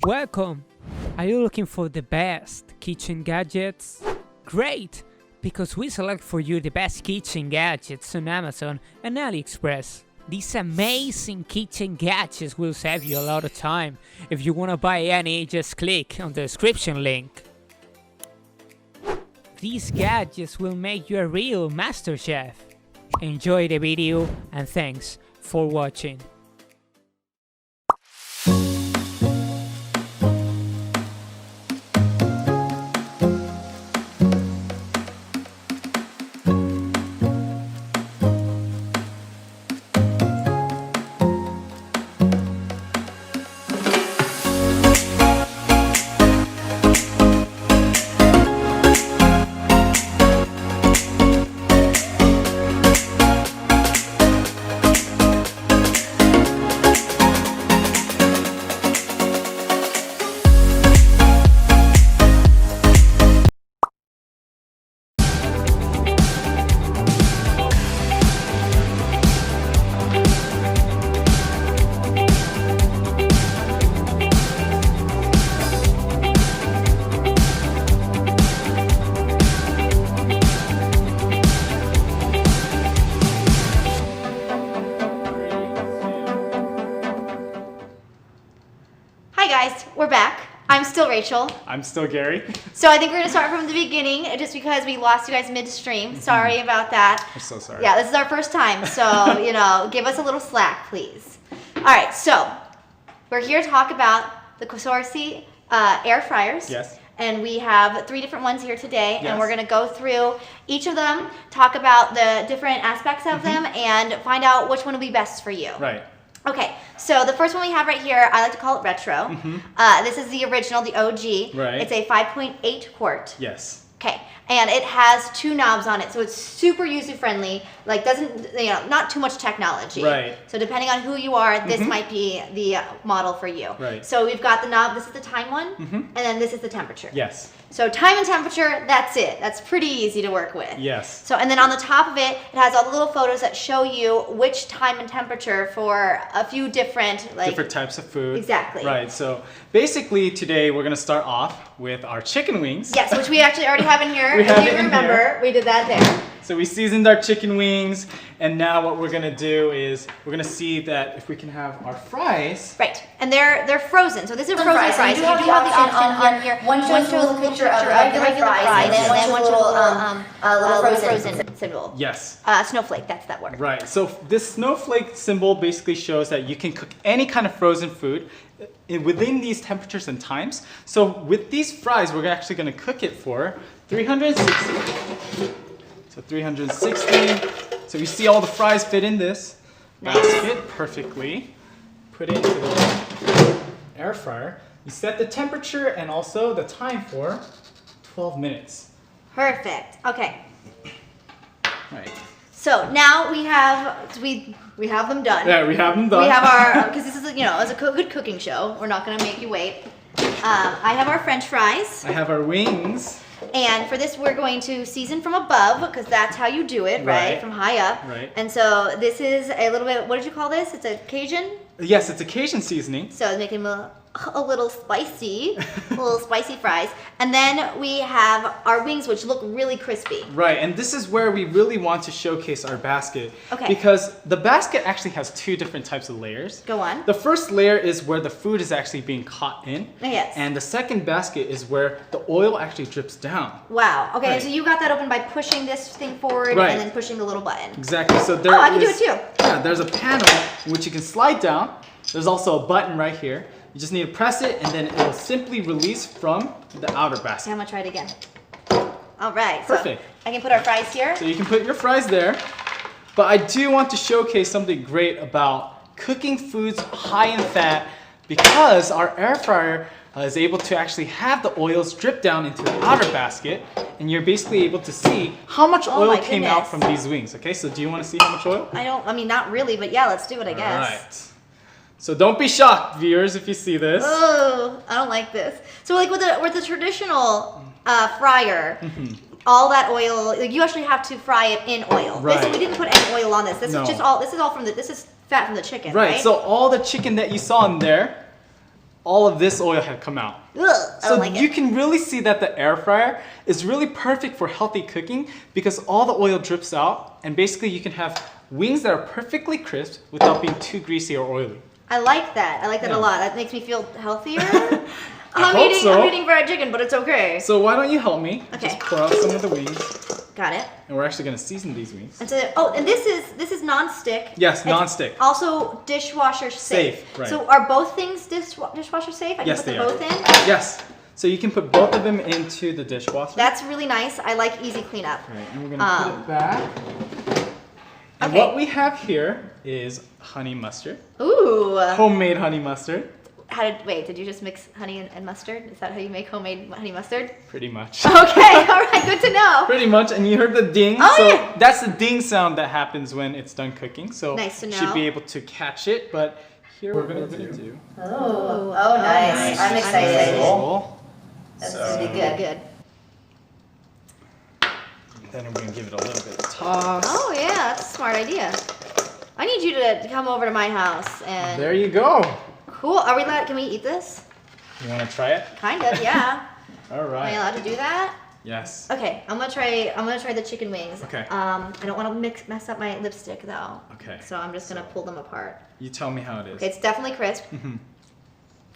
Welcome! Are you looking for the best kitchen gadgets? Great! Because we select for you the best kitchen gadgets on Amazon and AliExpress. These amazing kitchen gadgets will save you a lot of time. If you want to buy any, just click on the description link. These gadgets will make you a real master chef. Enjoy the video and thanks for watching. Hi guys, we're back. I'm still Rachel. I'm still Gary. So I think we're gonna start from the beginning just because we lost you guys midstream. Sorry about that. I'm so sorry. Yeah, this is our first time, so give us a little slack, please. All right, so we're here to talk about the Kosorsi air fryers. Yes. And we have 3 different ones here today, Yes. and we're gonna go through each of them, talk about the different aspects of them, and find out which one will be best for you. Right. Okay, so the first one we have right here, I like to call it retro. This is the original, the OG. Right. It's a 5.8 quart. Yes. Okay, and it has 2 knobs on it, so it's super user friendly. Like doesn't not too much technology. Right. So depending on who you are, this might be the model for you. Right. So we've got the knob. This is the time one, and then this is the temperature. Yes. So time and temperature, that's it. That's pretty easy to work with. Yes. So, and then on the top of it, it has all the little photos that show you which time and temperature for a few different Different types of food. Exactly. Right. So basically today we're gonna start off with our chicken wings. Yes, which we actually already have in here. We have if you it in remember, here. we did that there. So we seasoned our chicken wings, and now what we're gonna do is we're gonna see that if we can have our fries. Right, and they're frozen. So this is frozen fries. fries. So So you do have the option on here. One shows a little picture of the regular fries, and then one shows a little frozen symbol. Yes. Snowflake, that's that word. Right. So this snowflake symbol basically shows that you can cook any kind of frozen food within these temperatures and times. So with these fries, we're actually going to cook it for 360. So 360. So you see all the fries fit in this basket perfectly. Put it into the air fryer. You set the temperature and also the time for 12 minutes. Perfect. Okay. Right. So now we have them done. Yeah, we have them done. We have our because this is it's a good cooking show. We're not gonna make you wait. I have our French fries, I have our wings. and for this we're going to season from above because that's how you do it, right? Right. From high up. Right. And so this is a little bit. What did you call this? It's a Cajun. Yes, it's a Cajun seasoning. So it's making them a little spicy, fries. And then we have our wings, which look really crispy. Right, and this is where we really want to showcase our basket. Okay. Because the basket actually has 2 different types of layers. Go on. The first layer is where the food is actually being caught in. Yes. And the second basket is where the oil actually drips down. Wow. Okay, Right. so you got that open by pushing this thing forward Right. and then pushing the little button. Exactly. So there I can do is- it too. Yeah, there's a panel in which you can slide down. There's also a button right here. You just need to press it and then it will simply release from the outer Okay, basket. I'm gonna try it again. All right. Perfect. So I can put our fries here. So you can put your fries there. But I do want to showcase something great about cooking foods high in fat because our air fryer is able to actually have the oils drip down into the outer basket, and you're basically able to see how much Oh oil my came out goodness. from these wings. Okay, so do you want to see how much oil? I mean, not really, but yeah, let's do it, I guess. Alright. So don't be shocked, viewers, if you see this. Oh, I don't like this. So like with the traditional fryer, all that oil, like you actually have to fry it in oil. Right. This, we didn't put any oil on this. This No. is just all. This is all from the. This is fat from the chicken. Right, Right. so all the chicken that you saw in there all of this oil had come out. Ugh, I So don't like you it. can really see that the air fryer is really perfect for healthy cooking because all the oil drips out and basically you can have wings that are perfectly crisp without being too greasy or oily. I like that. I like that Yeah. a lot. That makes me feel healthier. I hope so. I'm eating fried chicken, but it's okay. So why don't you help me? Okay. Just pour out some of the wings, Got it. and we're actually gonna season these wings. And so, and this is non-stick. Yes, It's non-stick. Also dishwasher safe. Safe, right. So are both things dishwasher safe? I can Yes, put they them are. both in. Yes. So you can put both of them into the dishwasher. That's really nice. I like easy cleanup. Right, and we're gonna put it back. And Okay. what we have here is honey mustard, Ooh. homemade honey mustard, Did you just mix honey and mustard? Is that how you make homemade honey mustard? pretty much. Okay, all right, good to know. Pretty much, and you heard the ding. Oh, so yeah. that's the ding sound that happens when it's done cooking. So Nice to you should know. be able to catch it. But here we're gonna do. Oh, nice. I'm excited. Roll. That's So- gonna be good. Good. Then we're gonna give it a little bit of toss. Oh yeah, that's a smart idea. I need you to come over to my house and There you go. cool. Are we allowed? Can we eat this? You wanna try it? Kind of, yeah. All Am I right. allowed to do that? Yes. Okay, I'm gonna try the chicken wings. Okay. I don't want to mess up my lipstick though. Okay. So I'm just gonna pull them apart. You tell me how it is. Okay, it's definitely crisp.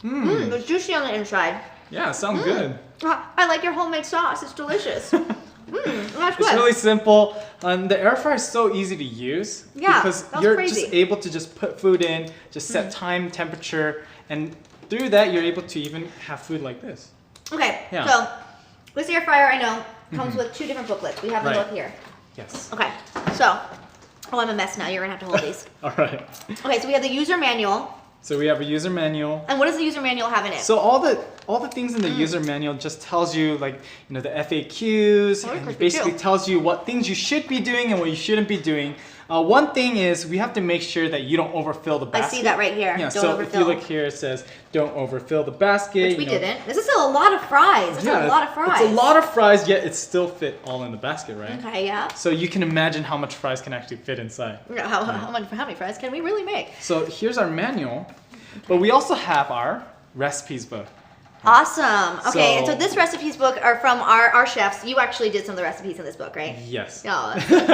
Mm. It's juicy on the inside. Yeah, sounds good. I like your homemade sauce. It's delicious. That's good. It's really simple. The air fryer is so easy to use Yeah, because that's you're crazy. just able to just put food in, just set time, temperature, and through that you're able to even have food like this. Okay, Yeah. so this air fryer I know comes with 2 different booklets. We have them Right. both here. Yes. Okay, so I'm a mess now. You're gonna have to hold these. All right. Okay, so we have the user manual. So we have a user manual. And what does the user manual have in it? So all the things in the user manual just tells you like the FAQs Oh, and crispy basically too. tells you what things you should be doing and what you shouldn't be doing. One thing is we have to make sure that you don't overfill the I basket. see that right here. Yeah. Don't so overfill. if you look here, it says don't overfill the basket. Which we you know. didn't. This is still a lot of fries. This is a lot of fries. It's a lot of fries, yet it still fit all in the basket, right? Okay, yeah. So you can imagine how much fries can actually fit inside. How many fries can we really make? So here's our manual, but we also have our recipes book. Awesome. Okay, and so So- this recipes book are from our chefs. You actually did some of the recipes in this book, right? Yes. Oh, that's so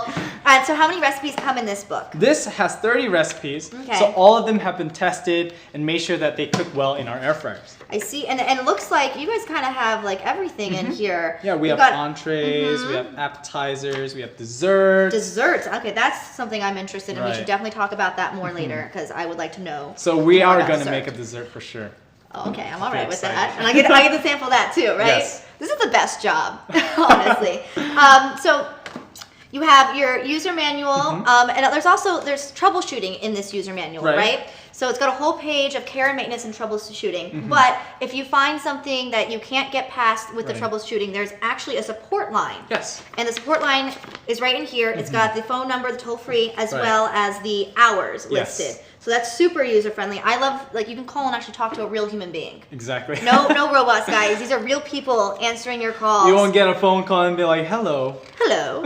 cool. And so how many recipes come in this book? This has 30 recipes, Okay. so all of them have been tested and made sure that they cook well in our air fryers. I see, and it looks like you guys kind of have like everything in here. Yeah, we You've have got entrees, we have appetizers, we have desserts. desserts. Okay, that's something I'm interested in. We should Right. definitely talk about that more later because I would like to know. So we more are about going to dessert. make a dessert for sure. Oh, okay, I'm all Very right with excited. that, and I get to sample that too, right? Yes. This is the best job, honestly. So you have your user manual, and there's troubleshooting in this user manual, Right. right? So it's got a whole page of care and maintenance and troubleshooting. But if you find something that you can't get past with the Right. troubleshooting, there's actually a support line. Yes. And the support line is right in here. It's got the phone number, the toll free, as Right. well as the hours Yes. listed. So that's super user friendly. I love you can call and actually talk to a real human being. Exactly. No robots, guys. These are real people answering your calls. You won't get a phone call and be like, hello. Hello.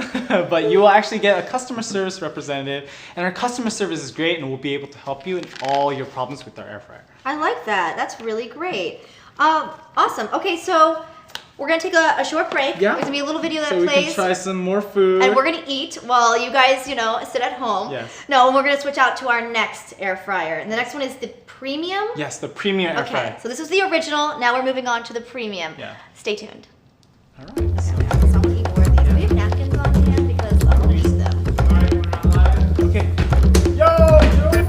But you will actually get a customer service representative, and our customer service is great and will be able to help you in all your problems with our air fryer. I like that. That's really great. Awesome. Okay, so we're gonna take a short break. Yeah. There's gonna be a little video that So we plays. can try some more food. And we're gonna eat while you guys, sit at home. Yes. No, and we're gonna switch out to our next air fryer. And the next one is the premium. Yes, the premium air Okay, fryer. so this is the original. Now we're moving on to the premium. Yeah. Stay tuned. All right. So, Someone eat more of these. Do we have napkins on hand? Because I'm gonna use them. okay. Yo, Joe.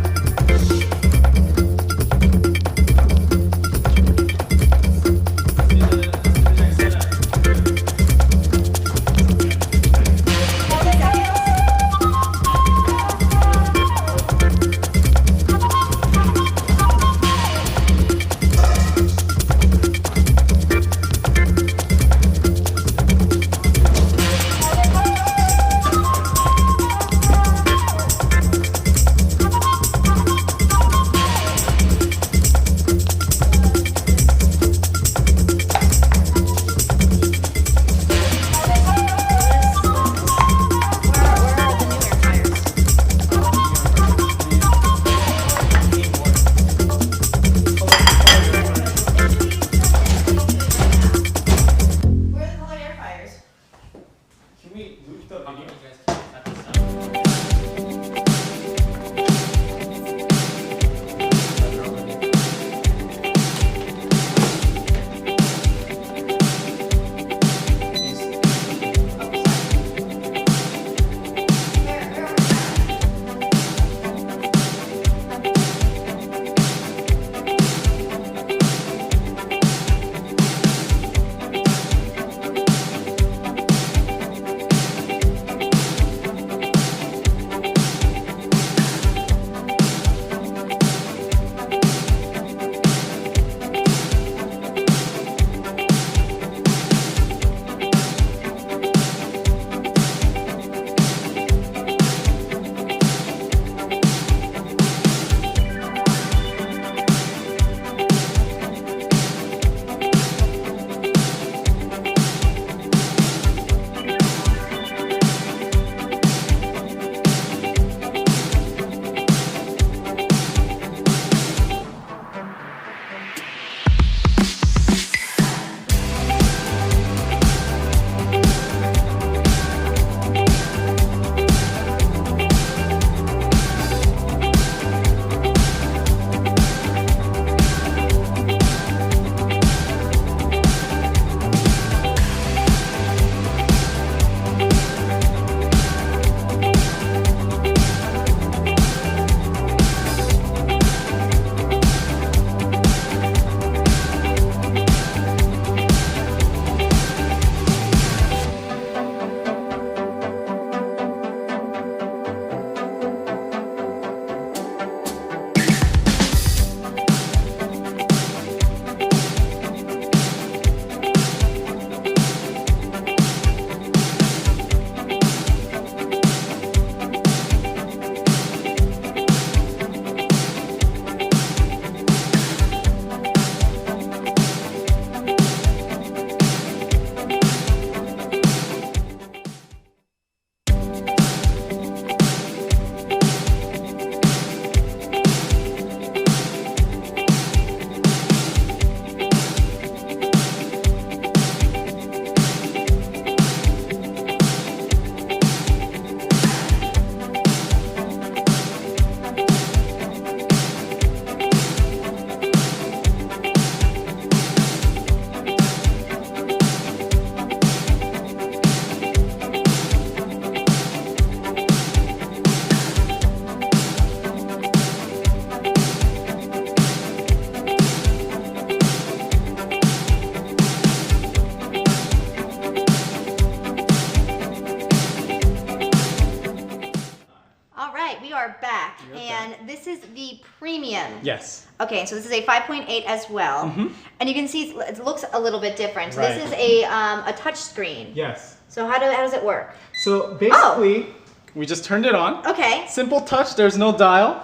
medium. Yes. Okay, so this is a 5.8 as well. And you can see it looks a little bit different. So Right. this is a touch screen. Yes. So how does it work? So basically, we just turned it on. Okay. Simple touch, there's no dial.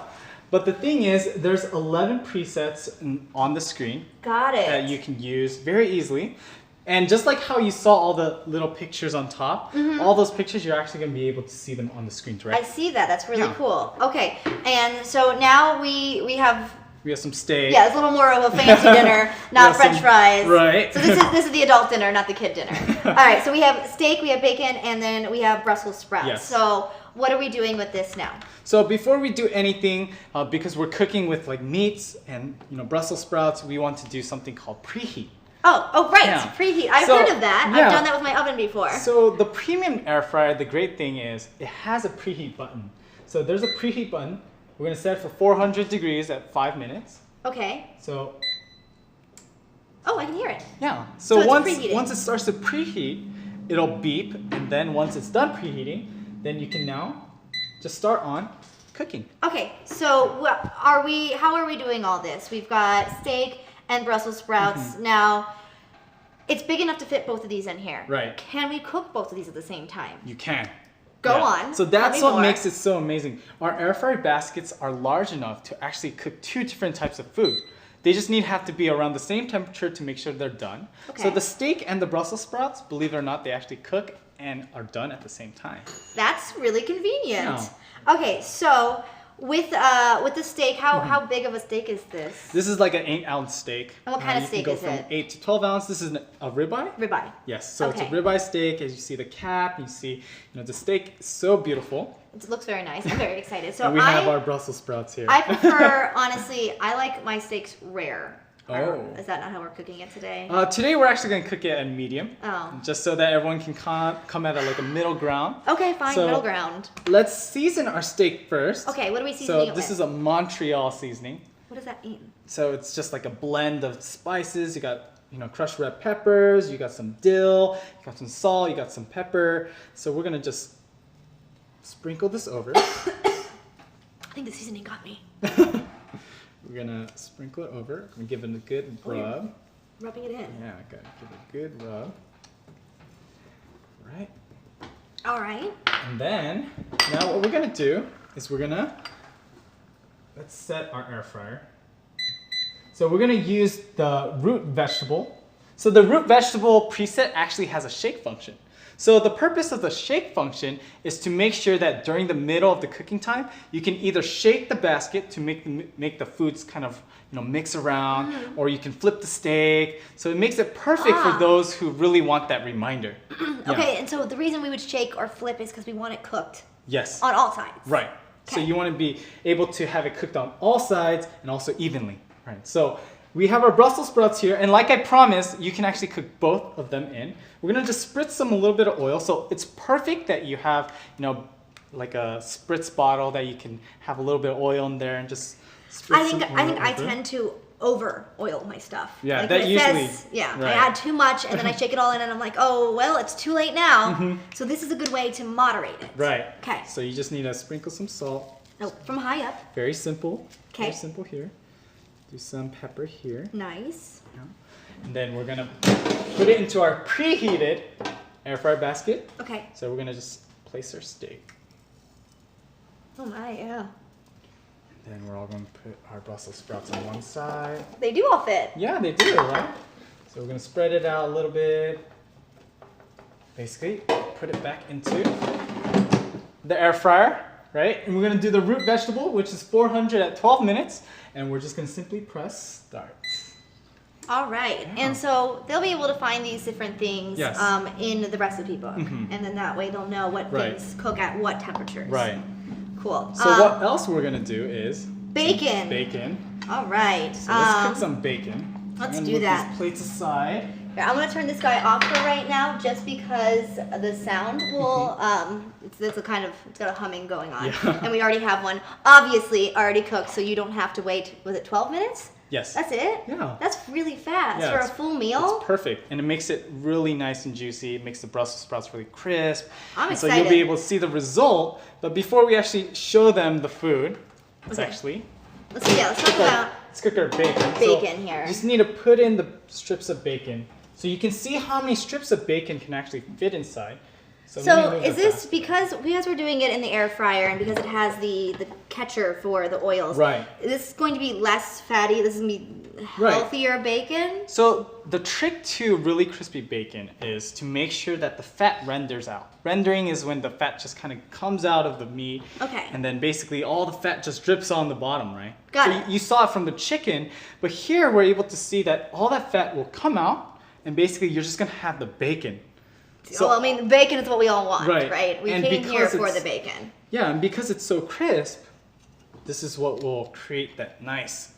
But the thing is, there's 11 presets on the screen Got it. that you can use very easily. And just like how you saw all the little pictures on top, all those pictures, you're actually going to be able to see them on the screen I directly. see that. That's really Yeah. cool. Okay, and so now we have We have some steak. it's a little more of a fancy dinner, not have French some- fries. right. So this is the adult dinner, not the kid dinner. All right. So we have steak, we have bacon, and then we have Brussels sprouts. Yes. So what are we doing with this now? So before we do anything, because we're cooking with like meats and Brussels sprouts, we want to do something called preheat. Oh, right. Yeah. Preheat. I've So, heard of that. yeah. I've done that with my oven before. So the premium air fryer, the great thing is it has a preheat button. So there's a preheat button. We're gonna set it for 400 degrees at 5 minutes. Okay. So Oh, I can hear it. yeah. So So it's once preheating. it starts to preheat, it'll beep, and then once it's done preheating, then you can now just start on cooking. Okay. So how are we doing all this? We've got steak and Brussels sprouts. Mm-hmm. Now, it's big enough to fit both of these in here. Right. Can we cook both of these at the same time? You can. Go Yeah. on. So Tell that's me what more. makes it so amazing. Our air fryer baskets are large enough to actually cook 2 different types of food. They just have to be around the same temperature to make sure they're done. Okay. So the steak and the Brussels sprouts, believe it or not, they actually cook and are done at the same time. That's really convenient. Okay, so with the steak, how big of a steak is this? This is like an 8-ounce steak. And what kind of you steak can is go from it? 8 to 12 ounce. This is a ribeye. Ribeye. Yes, so it's a Okay. ribeye steak. As you see the cap, you see, the steak is so beautiful. It looks very nice. I'm very excited. So And we have our Brussels sprouts here. I prefer, honestly, I like my steaks rare. Oh. Is that not how we're cooking it today? Today we're actually going to cook it at medium. Oh. Just so that everyone can come at like a middle ground. Okay, fine, so- middle ground. Let's season our steak first. Okay, what are we seasoning So it this with? is a Montreal seasoning. What does that mean? So it's just like a blend of spices. You got crushed red peppers. You got some dill. You got some salt. You got some pepper. So we're gonna just sprinkle this over. I think the seasoning got me. We're gonna sprinkle it over and give it a good rub. Rubbing it in. Yeah, gotta give it a good rub. Right. All right. And then, now what we're gonna do is let's set our air fryer. So we're gonna use the root vegetable. So the root vegetable preset actually has a shake function. So the purpose of the shake function is to make sure that during the middle of the cooking time, you can either shake the basket to make the foods kind of mix around, or you can flip the steak. So it makes it perfect for those who really want that reminder. Yeah. Okay, and so the reason we would shake or flip is because we want it cooked Yes. on all sides. Right. So Okay. you want to be able to have it cooked on all sides and also evenly. Right. So we have our Brussels sprouts here, and like I promised, you can actually cook both of them in. We're gonna just spritz some a little bit of oil. So it's perfect that you have, like a spritz bottle that you can have a little bit of oil in there and just spritz I think some I oil think I over. tend to over oil my stuff. Yeah, like that when it usually- says, I right. add too much and then I shake it all in and I'm like, oh well, it's too late now. So this is a good way to moderate it. Right. Okay. So you just need to sprinkle some salt. Oh, from high up. Very simple. Very Okay. simple here. Do some pepper here. Nice. And then we're gonna put it into our preheated air fryer basket. Okay. So we're gonna just place our steak. Oh my, yeah. Then we're all gonna put our Brussels sprouts on one side. They do all fit. Yeah, they do, right? So we're gonna spread it out a little bit. Basically, put it back into the air fryer, right? And we're gonna do the root vegetable, which is 400 at 12 minutes. And we're just gonna simply press start. All right. Yeah. And so they'll be able to find these different things Yes. In the recipe book. Mhm. And then that way they'll know what Right. things cook at what temperatures. Right. Cool. So what else we're gonna do is Bacon. bacon. All right. So let's cook some bacon. let's I'm gonna do move that. These plates aside. I'm gonna turn this guy off for right now, just because the sound will. It's got a humming going on, Mm-hmm. Yeah. and we already have one. Obviously, already cooked, so you don't have to wait. Was it 12 minutes? Yes. That's it. Yeah. That's really fast Yeah, for a it's- full meal. It's perfect, and it makes it really nice and juicy. It makes the Brussels sprouts really crisp. I'm and so you'll be excited. able to see the result. But before we actually show them the food, let's Okay. actually Let's talk about Let's cook our bacon. bacon here. You just need to put in the strips of bacon. So you can see how many strips of bacon can actually fit inside. let me So move is it this back. because we're doing it in the air fryer and because it has the catcher for the oils? Right. Is this going to be less fatty? This is going to be Right. healthier bacon? So the trick to really crispy bacon is to make sure that the fat renders out. Rendering is when the fat just kind of comes out of the meat. Okay. And then basically all the fat just drips on the bottom, right? Got so it. You saw it from the chicken, but here we're able to see that all that fat will come out and basically you're just gonna have the bacon. So, well, I mean, bacon is what we all want, Right. right? We And came here because for it's- the bacon. Yeah, and because it's so crisp, this is what will create that nice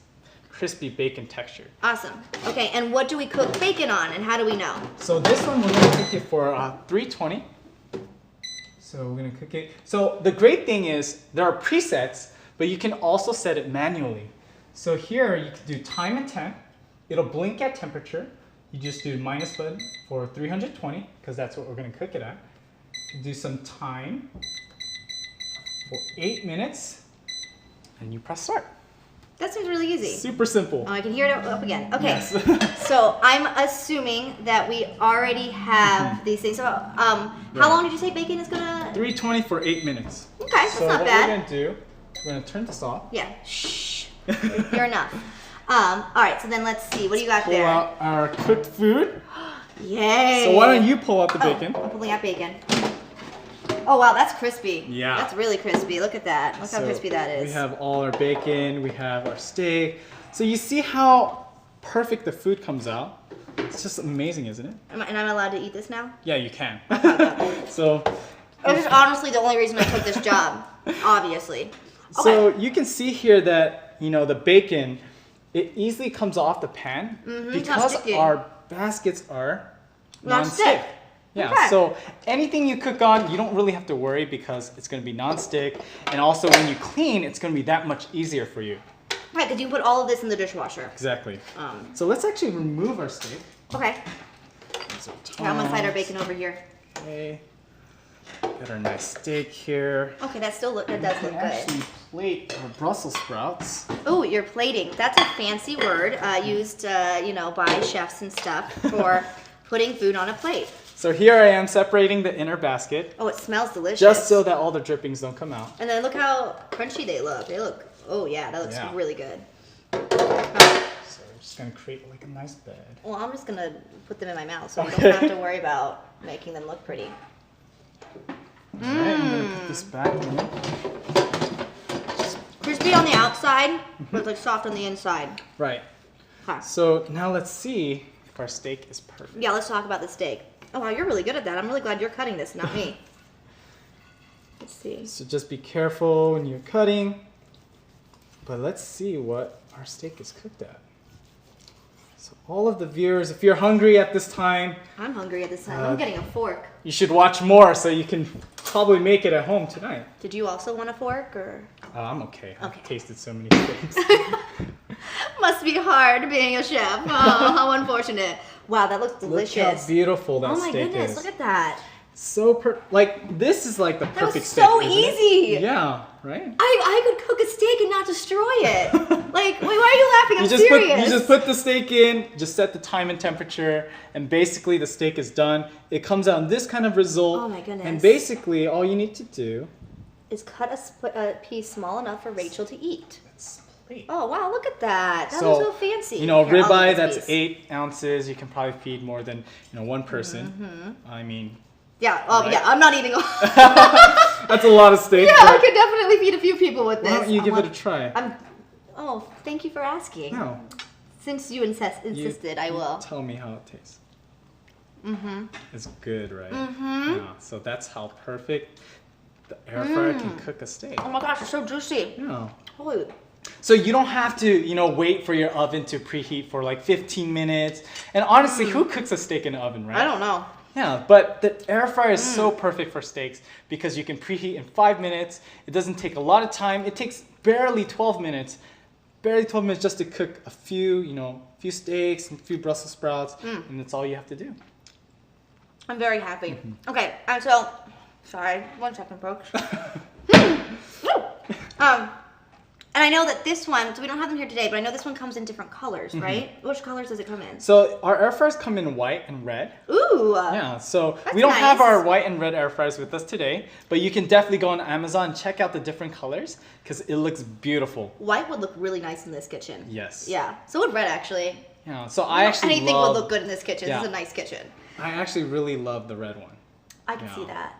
crispy bacon texture. Awesome. Okay, and what do we cook bacon on, and how do we know? So this one we're gonna cook it for 320. So we're gonna cook it. So the great thing is there are presets, but you can also set it manually. So here you can do time and temp. It'll blink at temperature. You just do minus button for 320 because that's what we're gonna cook it at. You do some time for 8 minutes, and you press start. That seems really easy. Super simple. Oh, I can hear it up again. Okay. Yes. So I'm assuming that we already have these things. So, how long did you say bacon is gonna? 320 for 8 minutes. Okay, that's So not what bad. we're gonna do, we're gonna turn this off. Yeah. Shh. You're enough. All right. So then let's see. What do you got Pull there? out our cooked food. Yay. So why don't you pull out the bacon? I'm pulling out bacon. Oh wow, that's crispy. Yeah. That's really crispy. Look at that. Look how So crispy that is. We have all our bacon, we have our steak. So you see how perfect the food comes out? It's just amazing, isn't it? And I'm allowed to eat this now? Yeah, you can. So, This is honestly the only reason I took this job. Obviously. so you can see here that, you know, the bacon, it easily comes off the pan it's not because sticky. our baskets are Non-stick. non-stick. Yeah, Okay. so anything you cook on, you don't really have to worry because it's going to be non-stick. And also when you clean, it's going to be that much easier for you. Right, because you put all of this in the dishwasher. Exactly. Um, So let's actually remove our steak. okay. So Here, I'm gonna slide our bacon over here. Okay. Got our nice steak here. Okay, that does look We good. can actually plate our Brussels sprouts. Oh, you're plating. That's a fancy word used, by chefs and stuff for putting food on a plate. So here I am separating the inner basket, Oh, it smells delicious. just so that all the drippings don't come out. And then look how crunchy they look. Oh yeah, that looks Yeah. really good. So we're just gonna create like a nice bed. Well, I'm just gonna put them in my mouth so I Okay. don't have to worry about making them look pretty. All right, I'm gonna put this back in. Crispy on the outside, but it's like soft on the inside. Right. Okay. So now let's see if our steak is perfect. Yeah, let's talk about the steak. Oh wow, you're really good at that. I'm really glad you're cutting this, not me. Let's see. So just be careful when you're cutting. But let's see what our steak is cooked at. So all of the viewers, if you're hungry at this time, I'm hungry at this time. I'm getting a fork. you should watch more so you can probably make it at home tonight. Did you also want a fork or? I'm okay. I've Okay. tasted so many things. Must be hard being a chef. Oh, how unfortunate. Wow, that looks Look delicious. how beautiful that Oh my steak goodness, is. look at that. So this is like the That perfect was steak. so isn't it? easy. Yeah, right? I could cook a steak and not destroy it. Like, wait, why are you laughing? I'm You serious. just put the steak in, just set the time and temperature, and basically the steak is done. It comes out in this kind of result. Oh my goodness. And basically all you need to do is cut a piece small enough for Rachel to eat. is plate. Oh wow, look at that. That was so fancy. You know, Here, I'll ribeye eat this that's piece. 8 ounces. You can probably feed more than one person. I mean, Yeah, oh Right? yeah, I'm not eating all. that's a lot of steak. Yeah, I but could definitely feed a few people with this. why don't you give I'm it a try? Oh, thank you for asking. No, Since you insisted, I will. Tell me how it tastes. It's good, right? Yeah. So that's how perfect the air fryer can cook a steak. Oh my gosh, it's so juicy. Yeah. Holy. So you don't have to, wait for your oven to preheat for like 15 minutes. And honestly, who cooks a steak in the oven, right? I don't know. Yeah, but the air fryer is so perfect for steaks because you can preheat in 5 minutes. It doesn't take a lot of time. It takes barely 12 minutes. Barely 12 minutes just to cook a few, few steaks and a few Brussels sprouts, and that's all you have to do. I'm very happy. Okay, and so, sorry, 1 second, folks. And I know that this one, so we don't have them here today, but I know this one comes in different colors, Mm-hmm. right? Which colors does it come in? So our air fryers come in white and red. Ooh. Yeah, so That's we don't have nice. our white and red air fryers with us today, but you can definitely go on Amazon and check out the different colors because it looks beautiful. White would look really nice in this kitchen. Yes. Yeah. So would red, actually. Yeah, so I actually Anything love, would look good in this kitchen. Yeah. This is a nice kitchen. I actually really love the red one. I can Yeah. see that.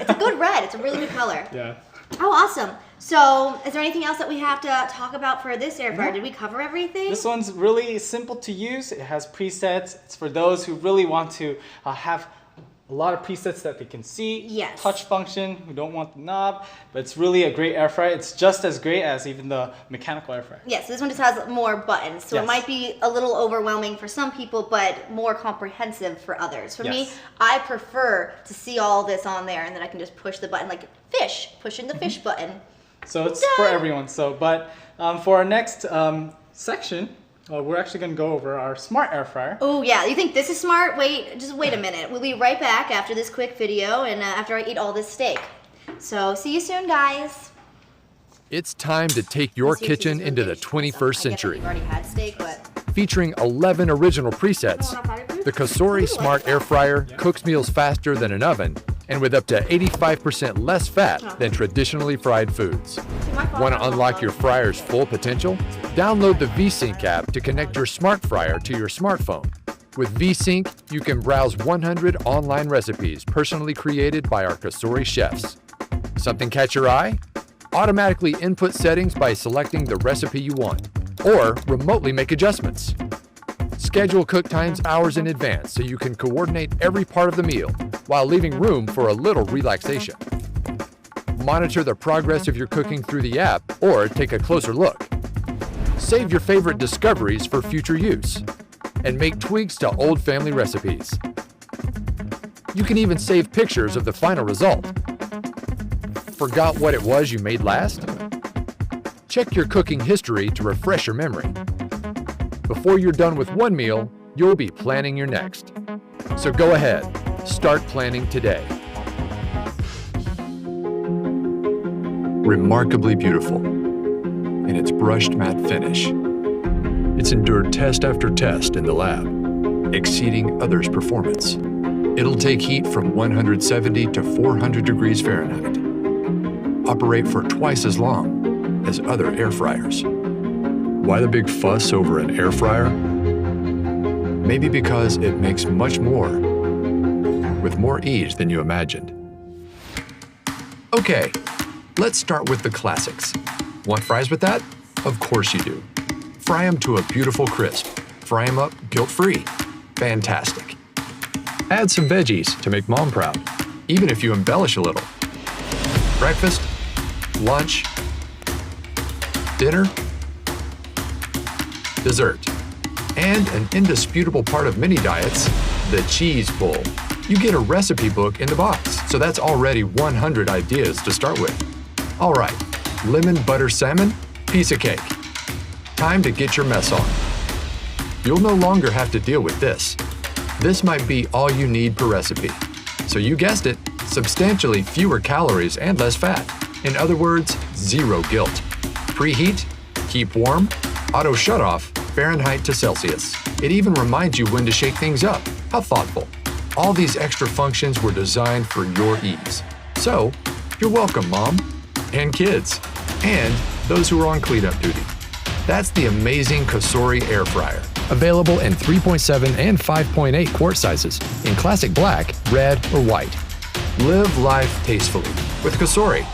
It's a good red. It's a really good color. Yeah. Oh, awesome. So, is there anything else that we have to talk about for this air fryer? No. Did we cover everything? This one's really simple to use. It has presets. It's for those who really want to have a lot of presets that they can see. Yes. Touch function, who don't want the knob, but it's really a great air fryer. It's just as great as even the mechanical air fryer. Yes, this one just has more buttons, so it Yes. might be a little overwhelming for some people, but more comprehensive for others. For me, Yes. I prefer to see all this on there, and then I can just push the button like fish, pushing the fish button. So it's for everyone. So, but for our next section, we're actually going to go over our smart air fryer. Oh yeah, you think this is smart? Just wait a minute. We'll be right back after this quick video and after I eat all this steak. So see you soon, guys. It's time to take your Seriously, kitchen this is into really the good. 21st I get that century. you've already had steak, but Featuring 11 original presets, the Cosori Smart Air Fryer cooks meals faster than an oven and with up to 85% less fat than traditionally fried foods. Want to unlock your fryer's full potential? Download the VSync app to connect your smart fryer to your smartphone. With VSync, you can browse 100 online recipes personally created by our Cosori chefs. Something catch your eye? Automatically input settings by selecting the recipe you want, or remotely make adjustments. Schedule cook times hours in advance so you can coordinate every part of the meal while leaving room for a little relaxation. Monitor the progress of your cooking through the app or take a closer look. Save your favorite discoveries for future use and make tweaks to old family recipes. You can even save pictures of the final result. Forgot what it was you made last? Check your cooking history to refresh your memory. Before you're done with one meal, you'll be planning your next. So go ahead, start planning today. Remarkably beautiful in its brushed matte finish. It's endured test after test in the lab, exceeding others' performance. It'll take heat from 170 to 400 degrees Fahrenheit. Operate for twice as long as other air fryers. Why the big fuss over an air fryer? Maybe because it makes much more with more ease than you imagined. Okay, let's start with the classics. Want fries with that? Of course you do. Fry them to a beautiful crisp. Fry them up guilt-free. Fantastic. Add some veggies to make mom proud, even if you embellish a little. Breakfast, lunch, dinner, dessert, and an indisputable part of many diets, the cheese bowl. You get a recipe book in the box, so that's already 100 ideas to start with. All right, lemon butter salmon, piece of cake. Time to get your mess on. You'll no longer have to deal with this. This might be all you need per recipe. So you guessed it, substantially fewer calories and less fat. In other words, zero guilt. Preheat, keep warm, auto shut-off, Fahrenheit to Celsius. It even reminds you when to shake things up. How thoughtful. All these extra functions were designed for your ease. So, you're welcome, Mom, and kids, and those who are on cleanup duty. That's the amazing Cosori air fryer. Available in 3.7 and 5.8 quart sizes in classic black, red, or white. Live life tastefully with Cosori.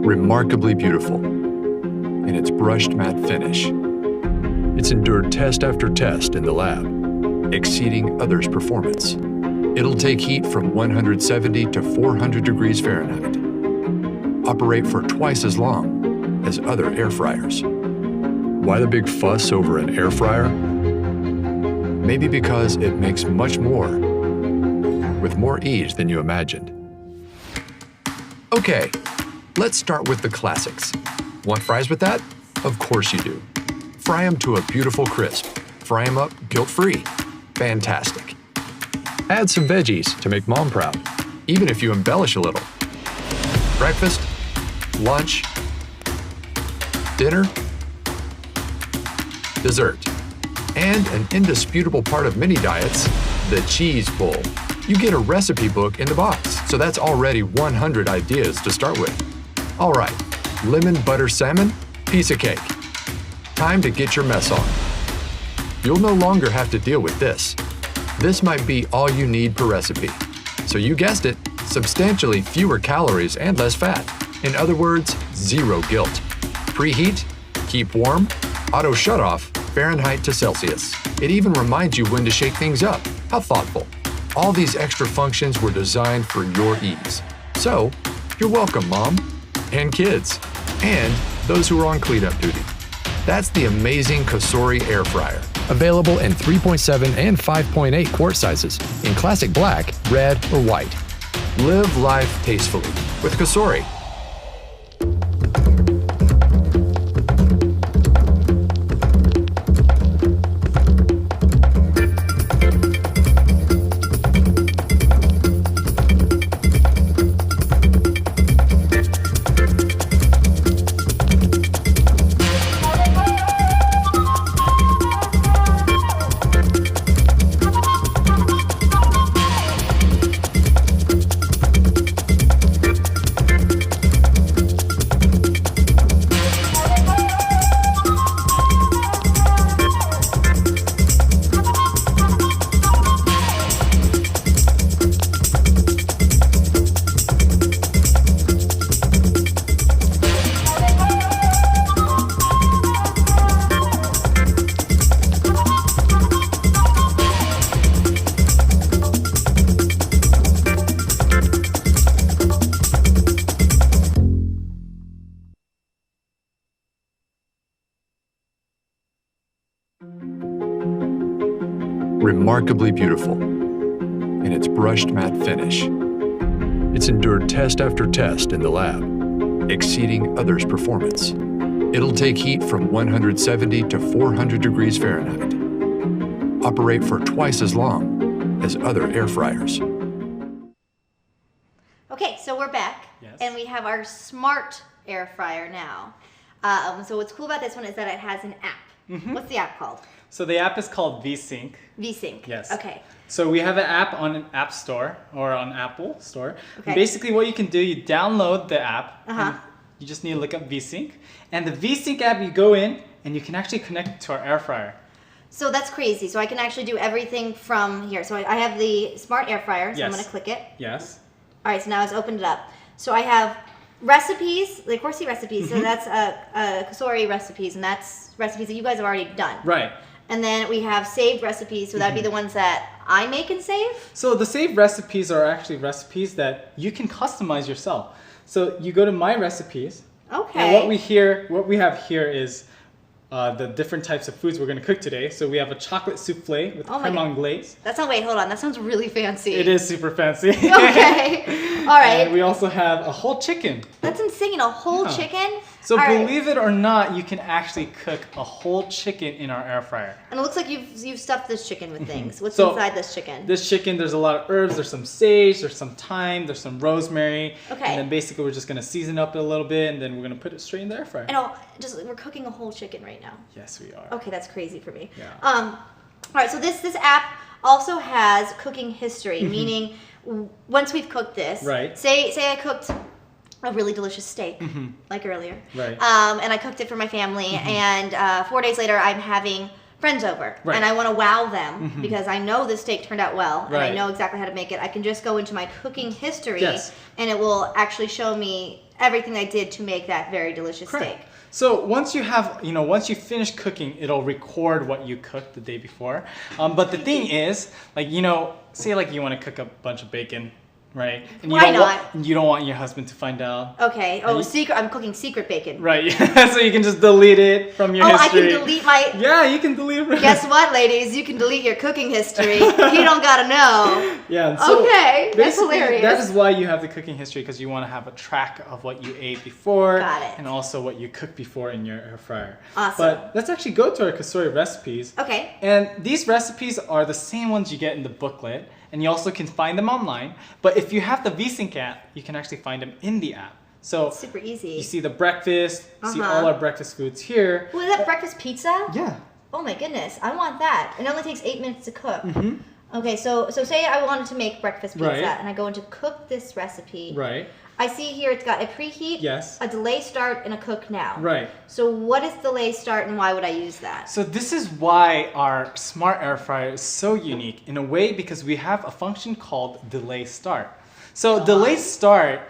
Remarkably beautiful in its brushed matte finish. It's endured test after test in the lab, exceeding others' performance. It'll take heat from 170 to 400 degrees Fahrenheit. Operate for twice as long as other air fryers. Why the big fuss over an air fryer? Maybe because it makes much more with more ease than you imagined. Okay, let's start with the classics. Want fries with that? Of course you do. Fry them to a beautiful crisp. Fry them up guilt-free. Fantastic. Add some veggies to make mom proud, even if you embellish a little. breakfast, lunch, dinner, dessert, and an indisputable part of many diets, the cheese bowl. You get a recipe book in the box, so that's already 100 ideas to start with. All right, lemon butter salmon, piece of cake. Time to get your mess on. You'll no longer have to deal with this. This might be all you need per recipe. So you guessed it, substantially fewer calories and less fat. In other words, zero guilt. Preheat, keep warm, auto shut-off, Fahrenheit to Celsius. It even reminds you when to shake things up. How thoughtful. All these extra functions were designed for your ease. So, you're welcome, Mom, and kids, and those who are on cleanup duty. That's the amazing Cosori air fryer. Available in 3.7 and 5.8 quart sizes in classic black, red, or white. Live life tastefully with Cosori. Remarkably beautiful in its brushed matte finish. It's endured test after test in the lab, exceeding others' performance. It'll take heat from 170 to 400 degrees Fahrenheit. Operate for twice as long as other air fryers. Okay, so we're back, Yes. and we have our smart air fryer now. So what's cool about this one is that it has an app. What's the app called? So the app is called VSync. VSync. Yes. Okay. So we have an app on an App Store or on Apple Store. Okay. Basically what you can do, you download the app. Uh-huh. And you just need to look up VSync. And the VSync app, you go in and you can actually connect it to our air fryer. So that's crazy. So I can actually do everything from here. So I have the smart air fryer, so I'm Yes. going to click it. Yes. All right, so now it's opened it up. So I have recipes, like Horsey recipes. So that's Cosori recipes, and that's recipes that you guys have already done. Right. And then we have saved recipes, so that'd be the ones that I make and save. So the saved recipes are actually recipes that you can customize yourself. So you go to My Recipes. Okay. And what we have here is the different types of foods we're going to cook today. So we have a chocolate souffle with Oh my creme God. anglaise. Wait, hold on. That sounds really fancy. It is super fancy. Okay. All right. And we also have a whole chicken. That's insane. A whole Yeah. chicken? So All right. believe it or not, you can actually cook a whole chicken in our air fryer. And it looks like you've stuffed this chicken with things. What's So, inside this chicken? This chicken, there's a lot of herbs. There's some sage, there's some thyme, there's some rosemary. Okay. And then basically we're just going to season up a little bit and then we're going to put it straight in the air fryer. And we're cooking a whole chicken right now. Yes, we are. Okay, that's crazy for me. Yeah. All right, so this app also has cooking history, meaning once we've cooked this, Right. Say I cooked a really delicious steak, like earlier, Right. and I cooked it for my family, and 4 days later I'm having friends over, Right. and I want to wow them because I know this steak turned out well, and I Right. know exactly how to make it. I can just go into my cooking history, Yes. and it will actually show me everything I did to make that very delicious steak. Correct. So once you finish cooking, it'll record what you cooked the day before. But the thing is, say you want to cook a bunch of bacon, right? And Why not? You don't want your husband to find out. Okay. Oh, you- secret! I'm cooking secret bacon. Right. So you can just delete it from your Oh, history. I can delete my. Yeah, you can delete it. Guess what, ladies? You can delete your cooking history. You don't gotta know. Yeah. and so Okay, that's basically, hilarious. That is why you have the cooking history, because you want to have a track of what you ate before, Got it. and also what you cooked before in your air fryer. Awesome. But let's actually go to our Cosori recipes. Okay. And these recipes are the same ones you get in the booklet, and you also can find them online. But if you have the VSync app, you can actually find them in the app. So It's super easy. you see the breakfast, see Uh-huh. all our breakfast foods here. Ooh, is that breakfast pizza? Yeah. Oh my goodness, I want that. It only takes 8 minutes to cook. Mm-hmm. Okay, so say I wanted to make breakfast pizza, Right. and I go into cook this recipe. Right. I see here it's got a preheat, Yes. a delay start, and a cook now. Right. So what is delay start, and why would I use that? So this is why our smart air fryer is so unique in a way because we have a function called delay start. So delay start,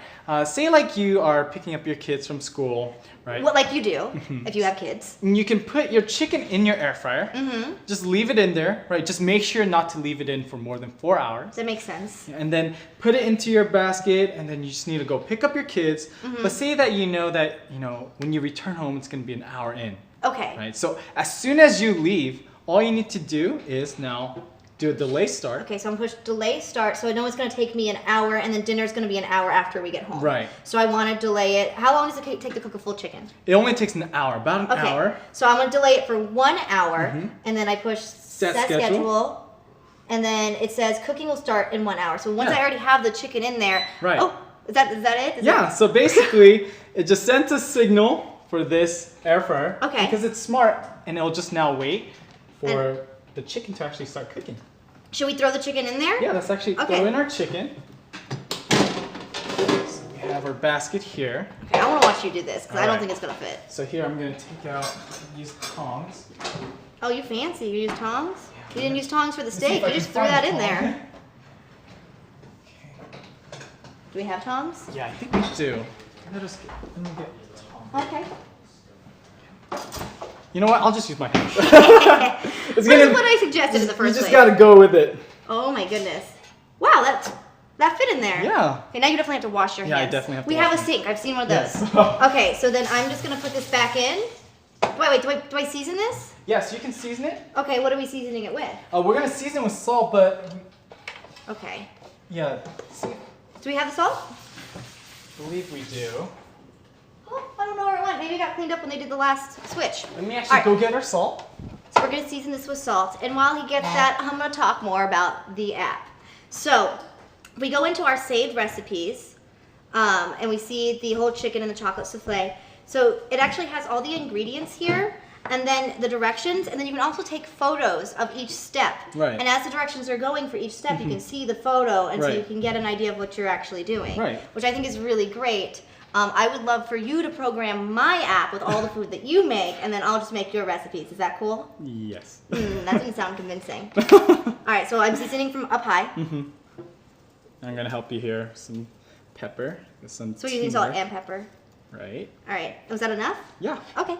say like you are picking up your kids from school, right? What, like you do, if you have kids. And you can put your chicken in your air fryer. Just leave it in there, right? Just make sure not to leave it in for more than 4 hours. That makes sense. And then put it into your basket, and then you just need to go pick up your kids. But say that you know when you return home, it's gonna be an hour in, Okay. right? So as soon as you leave, all you need to do is now do a delay start. Okay, so I'm push delay start, so I know it's going to take me an hour, and then dinner's going to be an hour after we get home. Right. So I want to delay it. How long does it take to cook a full chicken? It only takes an hour, about an Okay. hour. So I'm going to delay it for 1 hour, and then I push set schedule. and then it says cooking will start in 1 hour. So once Yeah. I already have the chicken in there, Right. Oh, is that it? Is Yeah, that- so basically, it just sends a signal for this air fryer. Okay. Because it's smart, and it'll just now wait for the chicken to actually start cooking. Should we throw the chicken in there? Yeah, let's actually Okay. throw in our chicken. So we have our basket here. Okay, I want to watch you do this because I don't Alright. think it's going to fit. So here I'm gonna take out these tongs. Oh, you fancy. You use tongs? You didn't use tongs for the Let's see if steak. I You can just threw find that a in tong. there. Do we have tongs? Yeah, I think we do. Let me get tongs. Okay. You know what? I'll just use my hands. This is what I suggested in the You first just place. gotta go with it. Oh my goodness. Wow, that fit in there. Yeah. Okay, now you definitely have to wash your Yeah, I hands. definitely have to We wash have a them. sink. I've seen one of those. Yes. Okay, so then I'm just gonna put this back in. Wait, do I season this? Yes, you can season it. Okay, what are we seasoning it with? We're gonna season with salt, but Okay. yeah, see, Do we have the salt? I believe we do. Oh, I don't know where it went. Maybe it got cleaned up when they did the last switch. Let me actually Alright. go get our salt. So we're gonna season this with salt. And while he gets that, I'm gonna talk more about the app. So we go into our saved recipes, and we see the whole chicken and the chocolate souffle. So it actually has all the ingredients here, and then the directions, and then you can also take photos of each step. Right. And as the directions are going for each step, you can see the photo, and so you Right. can get an idea of what you're actually doing. Right. Which I think is really great. I would love for you to program my app with all the food that you make, and then I'll just make your recipes. Is that cool? Yes. That didn't sound convincing. All right, so I'm seasoning from up high. I'm gonna help you here. Some pepper, some So we're using salt turmeric. and pepper. Right. All right, was that enough? Yeah. Okay.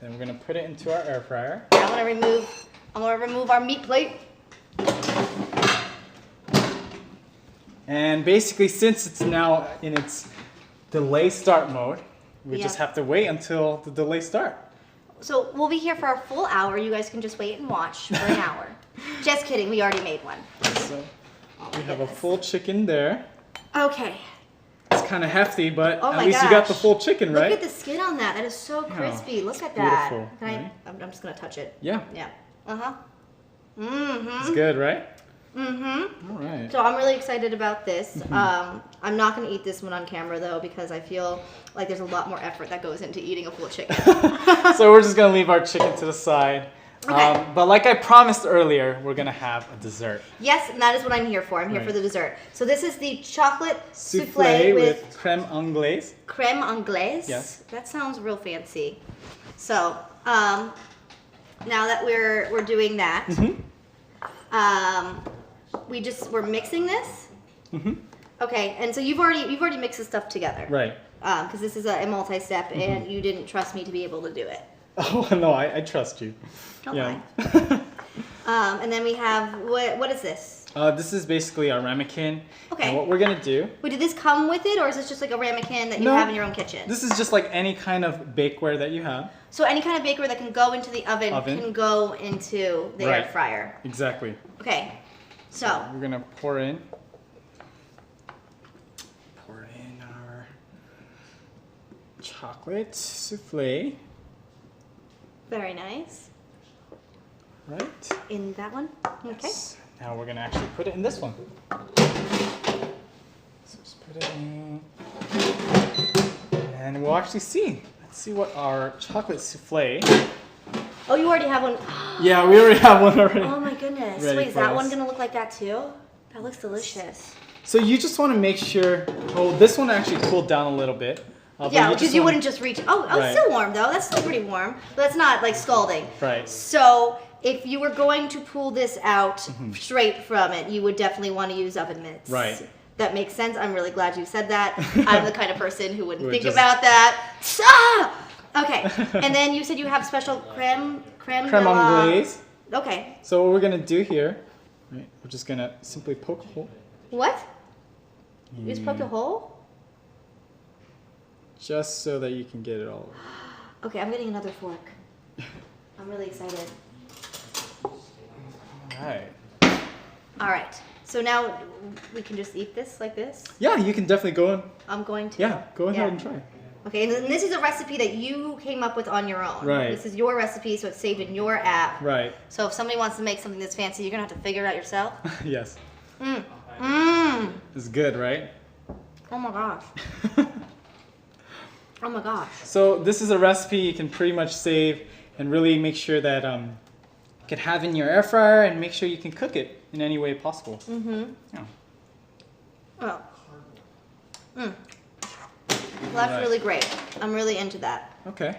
Then we're gonna put it into our air fryer. I'm gonna remove our meat plate. And basically, since it's now in its delay start mode, we just Yeah. have to wait until the delay start. So we'll be here for a full hour. You guys can just wait and watch for an hour. Just kidding, we already made one. So we have a full chicken there. Okay. It's kind of hefty, but Oh at my least you got the gosh. full chicken, Look right? at the skin on that. That is so crispy. Look at that. beautiful, Can I? right? I'm just gonna touch it. Yeah. Yeah. Uh-huh. Mm-hmm. It's good, right? Mm-hmm. All right. So I'm really excited about this. I'm not going to eat this one on camera though because I feel like there's a lot more effort that goes into eating a full chicken. So we're just gonna leave our chicken to the side. Okay. But like I promised earlier, we're gonna have a dessert. Yes, and that is what I'm here for. I'm here for Right. the dessert. So this is the chocolate Souffle souffle with creme anglaise. creme anglaise. Yes. That sounds real fancy. So now that we're doing that, we're mixing this. Okay, and so you've already mixed the stuff together. Right. Because this is a multi-step, and you didn't trust me to be able to do it. Oh no, I trust you. Don't Yeah. lie. And then we have what is this? This is basically our ramekin. Okay. And what we're gonna do. Wait, did this come with it, or is this just like a ramekin that you No. have in your own kitchen? This is just like any kind of bakeware that you have. So any kind of bakery that can go into the oven. Can go into the air Right. fryer. Exactly. Okay. So We're gonna pour in our chocolate souffle. very nice. Right. In that one. Okay. Yes. Now we're gonna actually put it in this one. So just put it in. and we'll actually see. Let's see what our chocolate souffle. Oh, you already have one. Yeah, we already have one already. Oh my goodness. Ready Wait, is for that us. one gonna look like that too? That looks delicious. So you just want to make sure. Oh, this one actually cooled down a little bit. But Yeah, just because you wanna- wouldn't just reach. Oh, Right. it's still warm though. That's still pretty warm. But that's not like scalding. Right. So if you were going to pull this out straight from it, you would definitely want to use oven mitts. Right. That makes sense. I'm really glad you said that. I'm the kind of person who wouldn't Would think just- about that. Ah! Okay. And then you said you have special creme creme de la- anglaise. Okay. So what we're gonna do here, right? We're just gonna simply poke a hole, What? You just poked a hole? just so that you can get it all. Okay, I'm getting another fork. I'm really excited. All right. All right. So now we can just eat this like this. Yeah, you can definitely go in. I'm going to. Yeah, go ahead Yeah. and try. Okay, and this is a recipe that you came up with on your own. Right. This is your recipe, so it's saved in your app. Right. So if somebody wants to make something that's fancy, you're gonna have to figure it out yourself. Yes. Mmm. It's good, right? Oh my gosh. Oh my gosh. So this is a recipe you can pretty much save and really make sure that you can have in your air fryer and make sure you can cook it in any way possible. Mm-hmm. Yeah. Oh. Well, that's Right. really great. I'm really into that. Okay.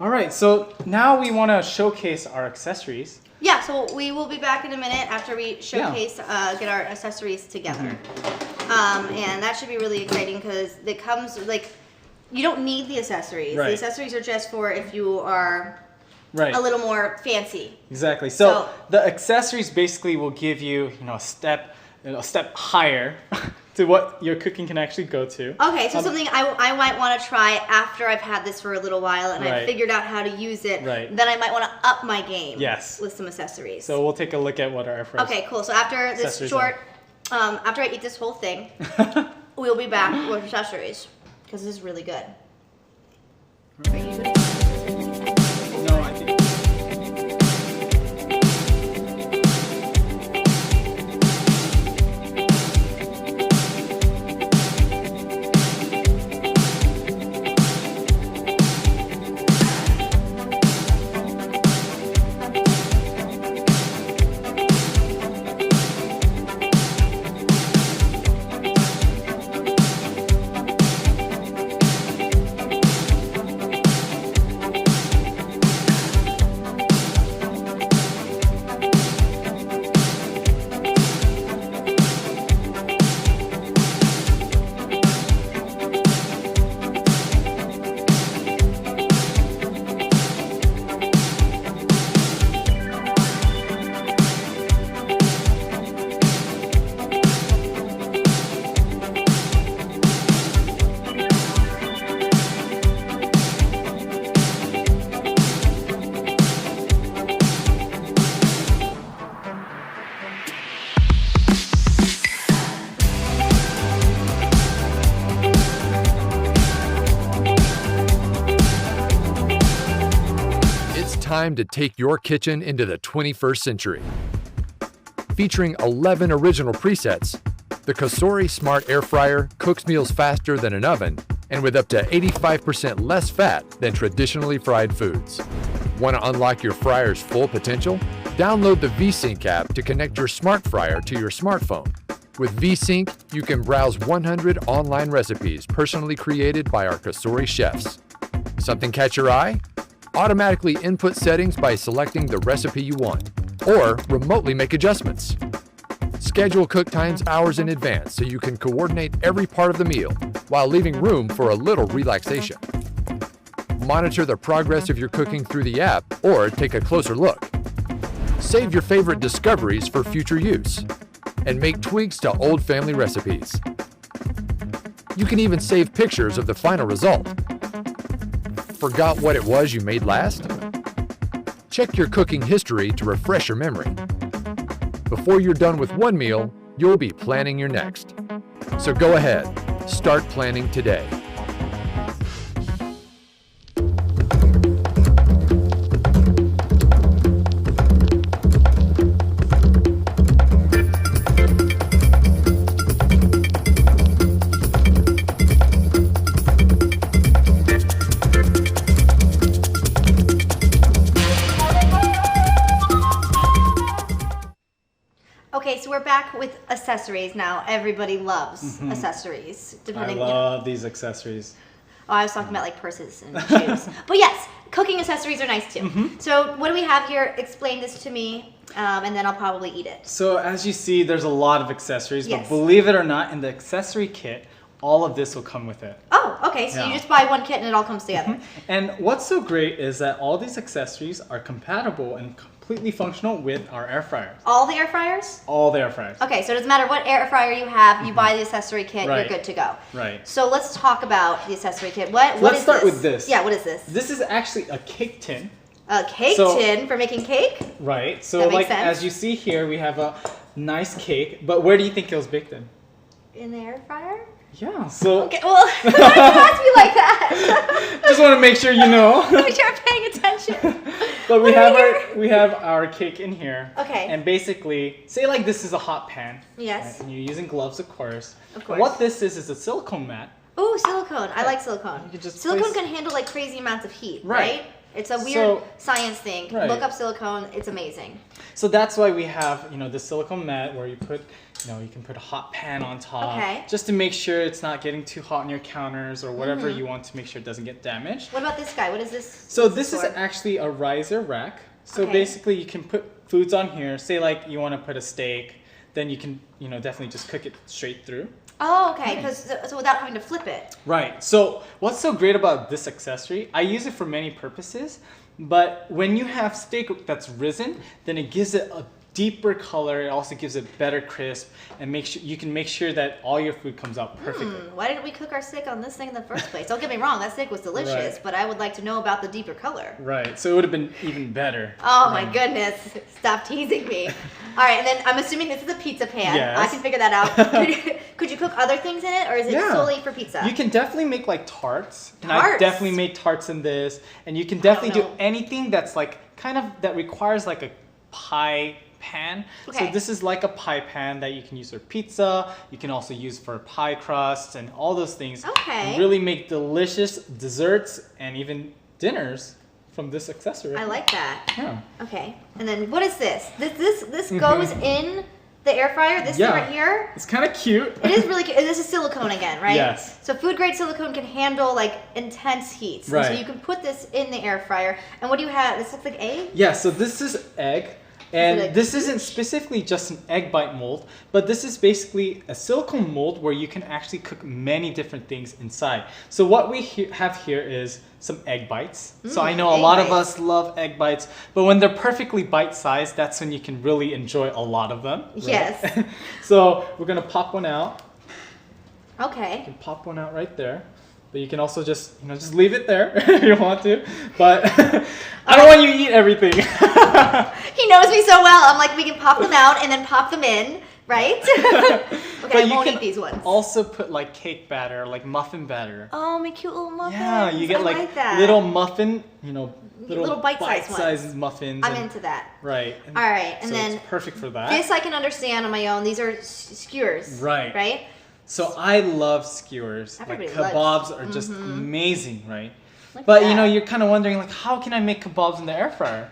All right. So now we want to showcase our accessories. Yeah, so we will be back in a minute after we showcase, get our accessories together. And that should be really exciting because it comes, like, you don't need the accessories. Right. The accessories are just for if you are Right. a little more fancy. Exactly. So So- the accessories basically will give you, a step higher to what your cooking can actually go to. Okay, so something I might want to try after I've had this for a little while and I've Right. figured out how to use it. Right. Then I might want to up my game. Yes. With some accessories. So we'll take a look at what our air fryer. Okay, cool. So after this Accessories short, after I eat this whole thing, we'll be back with accessories because this is really good. Are you good? No, I think. It's time to take your kitchen into the 21st century. Featuring 11 original presets, the Cosori Smart Air Fryer cooks meals faster than an oven and with up to 85% less fat than traditionally fried foods. Want to unlock your fryer's full potential? Download the VSync app to connect your smart fryer to your smartphone. With VSync, you can browse 100 online recipes personally created by our Cosori chefs. Something catch your eye? Automatically input settings by selecting the recipe you want, or remotely make adjustments. Schedule cook times hours in advance so you can coordinate every part of the meal while leaving room for a little relaxation. Monitor the progress of your cooking through the app or take a closer look. Save your favorite discoveries for future use and make tweaks to old family recipes. You can even save pictures of the final result. Forgot what it was you made last? Check your cooking history to refresh your memory. Before you're done with one meal, you'll be planning your next. So go ahead, start planning today. we're back with accessories now. Everybody loves accessories. I Depending. love these accessories. Oh, I was talking about like purses and shoes. But yes, cooking accessories are nice too. So what do we have here? Explain this to me, and then I'll probably eat it. So as you see, there's a lot of accessories, Yes. but believe it or not, in the accessory kit, all of this will come with it. Oh, okay. So Yeah. you just buy one kit and it all comes together. And what's so great is that all these accessories are compatible and completely functional with our air fryers. All the air fryers? All the air fryers. Okay, so it doesn't matter what air fryer you have, you buy the accessory kit, Right. you're good to go. Right. So let's talk about the accessory kit. What Let's is start this? with this. Yeah, what is this? This is actually a cake tin. A cake So- tin for making cake? Right. So That makes like sense. as you see here, we have a nice cake, but where do you think it was baked in? In the air fryer? Yeah. So Okay, well, why did you ask me like that? just want to make sure you know. Make sure I'm paying attention. But we What have are our we have our cake in here. Okay. And basically, say like this is a hot pan. Yes. And you're using gloves, of course. Of And course. what this is a silicone mat. Ooh, silicone. I like silicone. You could just Silicone place- can handle like crazy amounts of heat, Right. right? It's a weird So- science thing. Right. Look up silicone. It's amazing. So that's why we have, the silicone mat where you put, you can put a hot pan on top. Okay. Just to make sure it's not getting too hot on your counters or whatever you want to make sure it doesn't get damaged. What about this guy? What is this? So this is for? actually a riser rack. So Okay. basically you can put foods on here. Say like you want to put a steak, then you can, definitely just cook it straight through. Oh, okay. So without having to flip it. Right. So what's so great about this accessory? I use it for many purposes, but when you have steak that's risen, then it gives it a deeper color. It also gives it better crisp, and you can make sure that all your food comes out perfectly. Why didn't we cook our steak on this thing in the first place? Don't get me wrong, that steak was delicious, Right. but I would like to know about the deeper color. Right. So it would have been even better. Oh my goodness. Stop teasing me. All right, and then I'm assuming this is a pizza pan. Yes. I can figure that out. Could you cook other things in it, or is it Yeah. solely for pizza? You can definitely make like tarts. And I Tarts? definitely made tarts in this. And you can definitely do know. anything that's like that requires like a pie pan. Okay. So this is like a pie pan that you can use for pizza. You can also use for pie crusts and all those things. Okay. And really make delicious desserts and even dinners from this accessory. I like that. Yeah. Okay, and then what is this? This goes in the air fryer. This thing Yeah. right here. It's kind of cute. It is really cute. This is silicone again, right? Yes. So food grade silicone can handle like intense heat. So Right. you can put this in the air fryer. And what do you have? This looks like egg. Yeah, so this is egg. it And like this isn't specifically just an egg bite mold, but this is basically a silicone mold where you can actually cook many different things inside. So what we have here is some egg bites. So I know a egg lot of bites. us love egg bites, but when they're perfectly bite-sized, that's when you can really enjoy a lot of them. right? Yes. So we're gonna pop one out. Okay. You can pop one out right there. But you can also just leave it there if you want to. But I don't want you to eat everything. He knows me so well. I'm like, we can pop them out and then pop them in, right? Okay, But I you won't can eat these ones. also put like cake batter, like muffin batter. Oh, my cute little muffins. Yeah, you get I like that. little muffin, Little bite-sized ones. bite-sized muffins. I'm and- into that. Right. All right, and so then it's perfect for that. this I can understand on my own. These are skewers. Right. Right? So I love skewers. Everybody like kebabs loves- are just amazing, right? Look But at that. you're kind of wondering like, how can I make kebabs in the air fryer?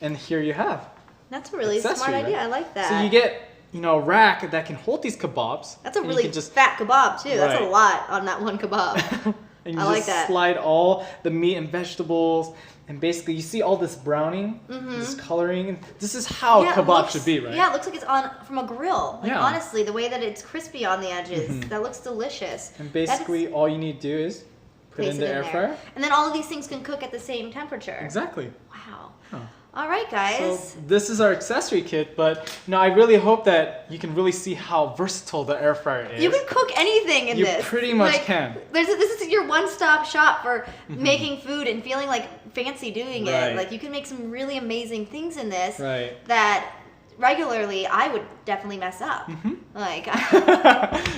And here you have. That's a really smart accessory, idea. right? I like that. So you get a rack that can hold these kebabs. That's a and you really can just fat kebab too. That's a Right. lot on that one kebab. and you I just like that. slide all the meat and vegetables, and basically you see all this browning, this coloring. And this is how Yeah, it kebab looks- should be, right? Yeah, it looks like it's on from a grill. Like Yeah. honestly, the way that it's crispy on the edges, that looks delicious. And That is- basically, all you need to do is put it place in the air there. fryer. And then all of these things can cook at the same temperature. Exactly. Wow. Huh. All right, So guys. this is our accessory kit, but I really hope that you can really see how versatile the air fryer is. You can cook anything in You this. pretty much Like, can. This is your one-stop shop for making food and feeling like fancy doing Right. it. Like you can make some really amazing things in this Right. that regularly I would definitely mess up. Like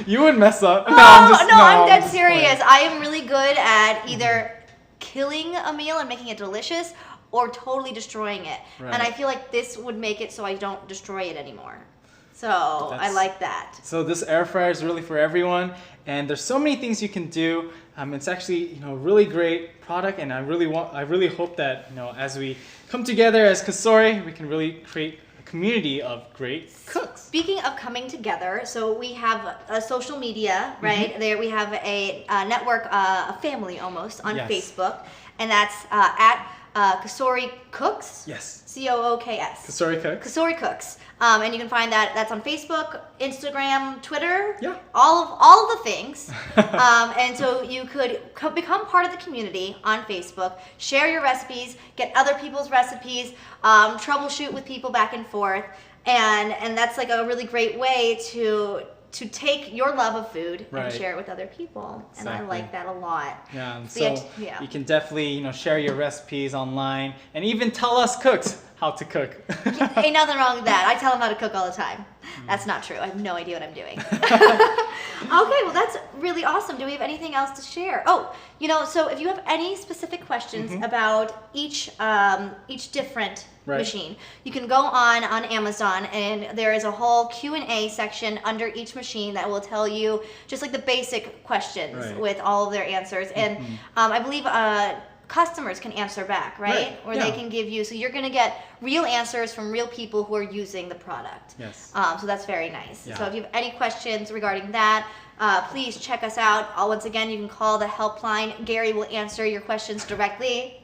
You would mess up. I'm dead just serious. playing. I am really good at either killing a meal and making it delicious or totally destroying it. Right. And I feel like this would make it so I don't destroy it anymore. So I That's- like that. So this air fryer is really for everyone, and there's so many things you can do. It's actually a really great product, and I really hope that as we come together as Kasori, we can really create a community of great cooks. Speaking of coming together, so we have a social media, right? There we have a network, a family almost on Yes. Facebook, and that's at Kasori Cooks. Yes. COOKS. Kasori Cooks. Kasori Cooks. And you can find that's on Facebook, Instagram, Twitter, Yeah. all of the things. And so you could become part of the community on Facebook, share your recipes, get other people's recipes, troubleshoot with people back and forth, and that's like a really great way to take your love of food Right. and share it with other people. And I Exactly. like that a lot. Yeah, and Yeah, so yeah. you can definitely, share your recipes online and even tell us cooks how to cook. Ain't nothing wrong with that. I tell them how to cook all the time. That's not true. I have no idea what I'm doing. Okay, well that's really awesome. Do we have anything else to share? Oh, so if you have any specific questions about each different Right. machine, you can go on Amazon, and there is a whole Q&A section under each machine that will tell you just like the basic questions Right. with all of their answers. And I believe customers can answer back, right? Right, Or yeah. they can give you, so you're going to get real answers from real people who are using the product. Yes. So that's very nice. Yeah. So if you have any questions regarding that, please check us out. Once again, you can call the helpline. Gary will answer your questions directly.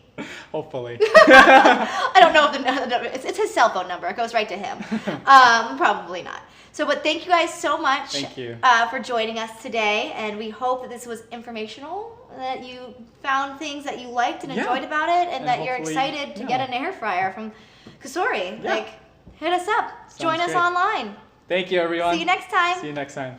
Hopefully. I don't know if the number, it's his cell phone number. It goes right to him. Probably not. So, but thank you guys so much Thank you. For joining us today. And we hope that this was informational, that you found things that you liked and Yeah. enjoyed about it, and And that you're hopefully, excited to get an air fryer from Kasori. Yeah. Like, hit us up. Join us great. online. Thank you, everyone. See you next time. See you next time.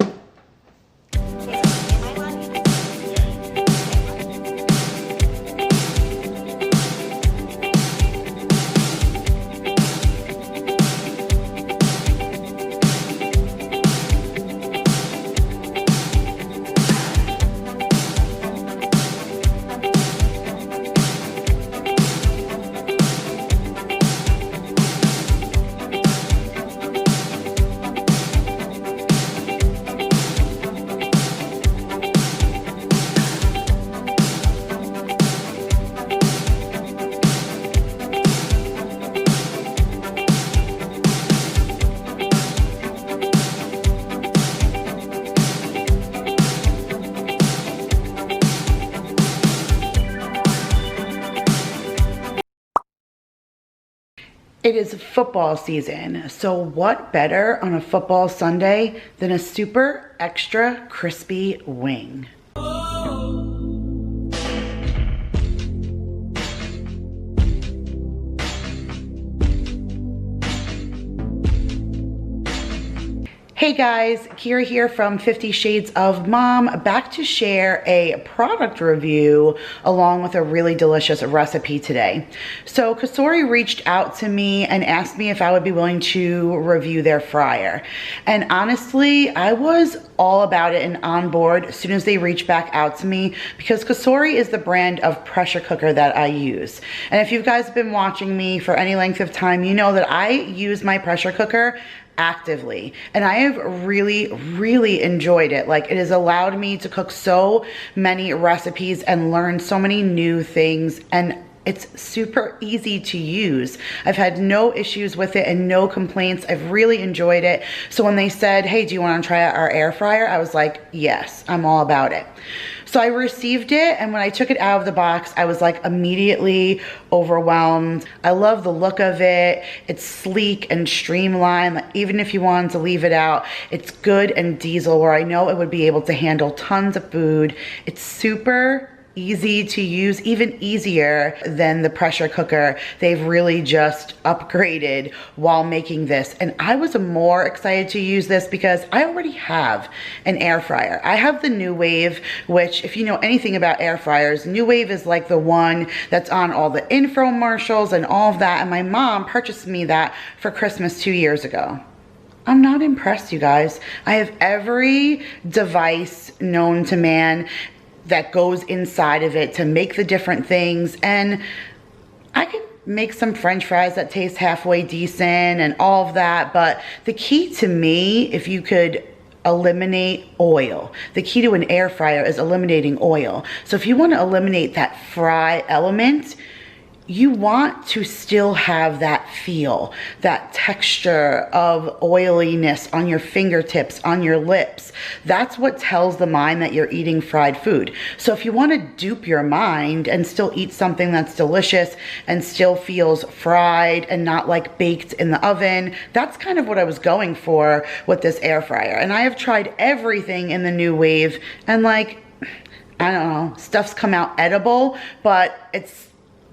It is football season, so what better on a football Sunday than a super extra crispy wing? Hey guys, Kira here from 50 Shades of Mom, back to share a product review along with a really delicious recipe today. So Kasori reached out to me and asked me if I would be willing to review their fryer. And honestly, I was all about it and on board as soon as they reached back out to me, because Kasori is the brand of pressure cooker that I use. And if you guys have been watching me for any length of time, you know that I use my pressure cooker actively, and I have really enjoyed it. Like, it has allowed me to cook so many recipes and learn so many new things, and it's super easy to use. I've had no issues with it and no complaints. I've really enjoyed it. So when they said, hey, do you want to try out our air fryer? I was like, yes, I'm all about it. So I received it, and when I took it out of the box, I was like immediately overwhelmed. I love the look of it. It's sleek and streamlined. Like, even if you wanted to leave it out, it's good and diesel, where I know it would be able to handle tons of food. It's super easy to use, even easier than the pressure cooker. They've really just upgraded while making this. And I was more excited to use this because I already have an air fryer. I have the NuWave, which, if you know anything about air fryers, NuWave is like the one that's on all the infomercials and all of that. And my mom purchased me that for Christmas 2 years ago. I'm not impressed, you guys. I have every device known to man that goes inside of it to make the different things, and I could make some French fries that taste halfway decent and all of that, but the key to me, if you could eliminate oil, the key to an air fryer is eliminating oil. So if you want to eliminate that fry element, you want to still have that feel, that texture of oiliness on your fingertips, on your lips. That's what tells the mind that you're eating fried food. So if you want to dupe your mind and still eat something that's delicious and still feels fried and not like baked in the oven, that's kind of what I was going for with this air fryer. And I have tried everything in the new wave, and like, I don't know, stuff's come out edible, but it's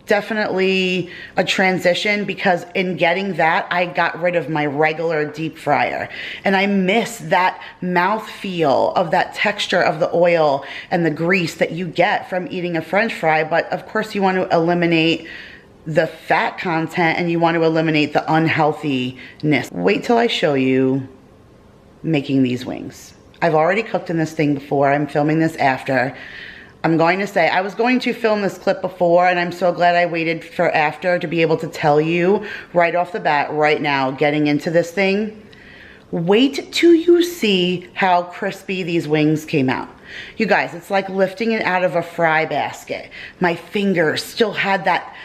definitely a transition, because in getting that, I got rid of my regular deep fryer, and I miss that mouth feel of that texture of the oil and the grease that you get from eating a French fry. But of course you want to eliminate the fat content and you want to eliminate the unhealthiness. Wait till I show you making these wings. I've already cooked in this thing before. I'm filming this after. I'm going to say, I was going to film this clip before, and I'm so glad I waited for after to be able to tell you right off the bat, right now, getting into this thing. Wait till you see how crispy these wings came out. You guys, it's like lifting it out of a fry basket. My fingers still had that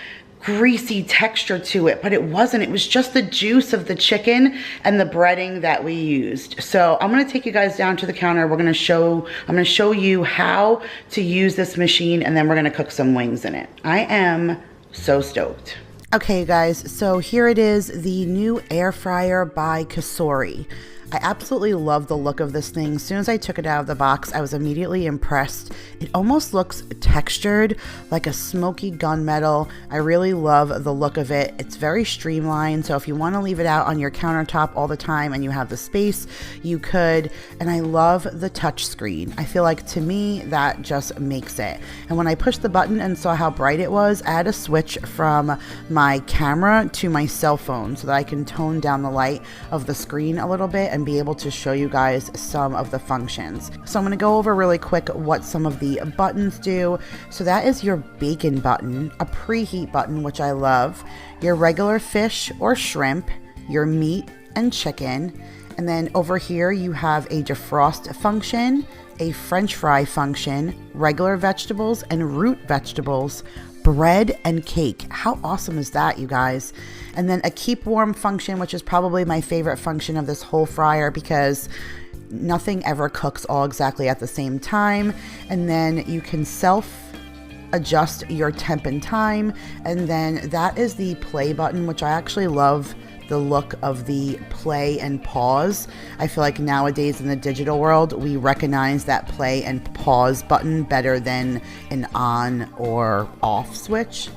greasy texture to it, but it wasn't. It was just the juice of the chicken and the breading that we used. So I'm going to take you guys down to the counter. I'm going to show you how to use this machine, and then we're going to cook some wings in it. I am so stoked. Okay, guys, so here it is, the new air fryer by Cosori. I absolutely love the look of this thing. As soon as I took it out of the box, I was immediately impressed. It almost looks textured, like a smoky gunmetal. I really love the look of it. It's very streamlined, so if you want to leave it out on your countertop all the time and you have the space, you could. And I love the touch screen. I feel like, to me, that just makes it. And when I pushed the button and saw how bright it was, I had to switch from my camera to my cell phone so that I can tone down the light of the screen a little bit and be able to show you guys some of the functions. So I'm going to go over really quick what some of the buttons do. So that is your bacon button, a preheat button, which I love, your regular fish or shrimp, your meat and chicken, and then over here you have a defrost function, a French fry function, regular vegetables and root vegetables, bread and cake. How awesome is that, you guys? And then a keep warm function, which is probably my favorite function of this whole fryer, because nothing ever cooks all exactly at the same time. And then you can self adjust your temp and time. And then that is the play button, which I actually love the look of the play and pause. I feel like nowadays in the digital world, we recognize that play and pause button better than an on or off switch.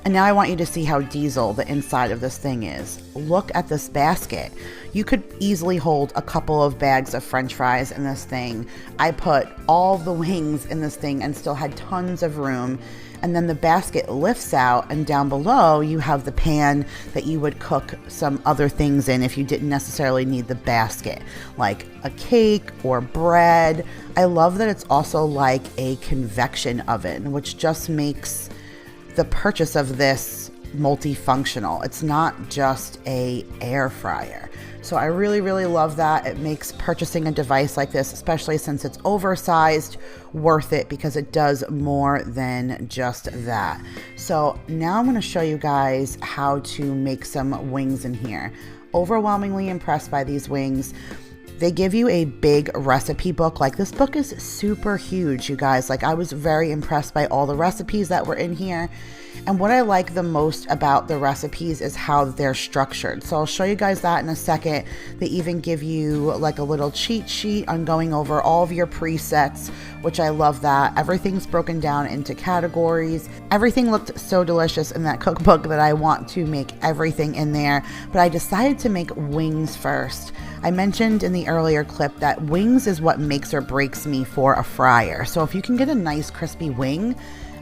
And now I want you to see how diesel the inside of this thing is. Look at this basket. You could easily hold a couple of bags of French fries in this thing. I put all the wings in this thing and still had tons of room. And then the basket lifts out, and down below you have the pan that you would cook some other things in if you didn't necessarily need the basket, like a cake or bread. I love that it's also like a convection oven, which just makes the purchase of this multifunctional. It's not just a air fryer. So I really, really love that. It makes purchasing a device like this, especially since it's oversized, worth it, because it does more than just that. So now I'm going to show you guys how to make some wings in here. Overwhelmingly impressed by these wings. They give you a big recipe book. Like, this book is super huge, you guys. Like, I was very impressed by all the recipes that were in here. And what I like the most about the recipes is how they're structured. So I'll show you guys that in a second. They even give you like a little cheat sheet on going over all of your presets, which I love that. Everything's broken down into categories. Everything looked so delicious in that cookbook that I want to make everything in there. But I decided to make wings first. I mentioned in the earlier clip that wings is what makes or breaks me for a fryer. So if you can get a nice crispy wing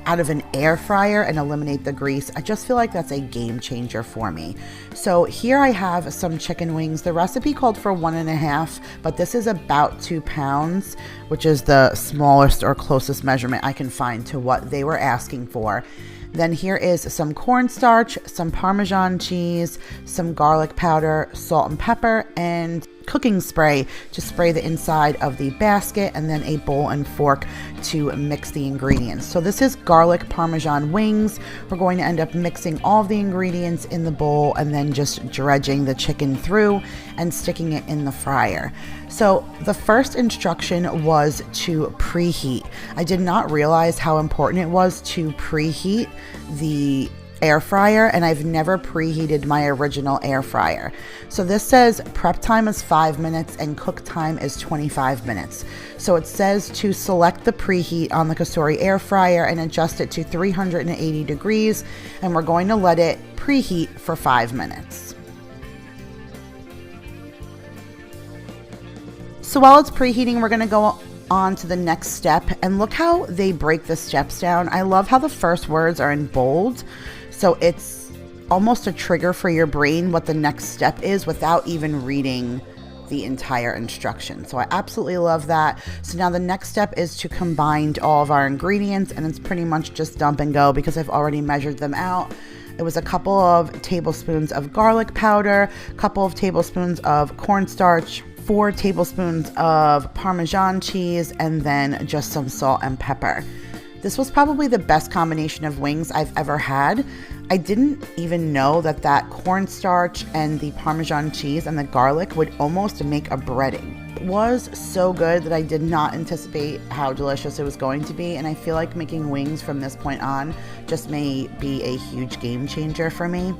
out of an air fryer and eliminate the grease, I just feel like that's a game changer for me. So here I have some chicken wings. The recipe called for 1.5, but this is about 2 pounds, which is the smallest or closest measurement I can find to what they were asking for. Then here is some cornstarch, some Parmesan cheese, some garlic powder, salt and pepper, and cooking spray to spray the inside of the basket, and then a bowl and fork to mix the ingredients. So this is garlic Parmesan wings. We're going to end up mixing all of the ingredients in the bowl and then just dredging the chicken through and sticking it in the fryer. So the first instruction was to preheat. I did not realize how important it was to preheat the air fryer, and I've never preheated my original air fryer. So this says prep time is 5 minutes and cook time is 25 minutes. So it says to select the preheat on the Cosori air fryer and adjust it to 380 degrees, and we're going to let it preheat for 5 minutes. So while it's preheating, we're going to go on to the next step, and look how they break the steps down. I love how the first words are in bold, so it's almost a trigger for your brain what the next step is without even reading the entire instruction. So I absolutely love that. So now the next step is to combine all of our ingredients, and it's pretty much just dump and go because I've already measured them out. It was a couple of tablespoons of garlic powder, a couple of tablespoons of cornstarch, 4 tablespoons of Parmesan cheese, and then just some salt and pepper. This was probably the best combination of wings I've ever had. I didn't even know that that cornstarch and the Parmesan cheese and the garlic would almost make a breading. It was so good that I did not anticipate how delicious it was going to be, and I feel like making wings from this point on just may be a huge game changer for me.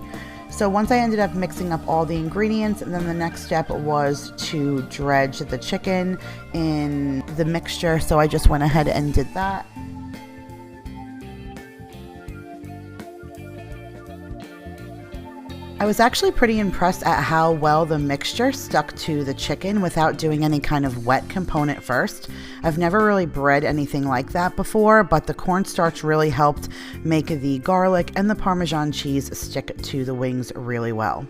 So once I ended up mixing up all the ingredients, and then the next step was to dredge the chicken in the mixture, so I just went ahead and did that. I was actually pretty impressed at how well the mixture stuck to the chicken without doing any kind of wet component first. I've never really bred anything like that before, but the cornstarch really helped make the garlic and the Parmesan cheese stick to the wings really well.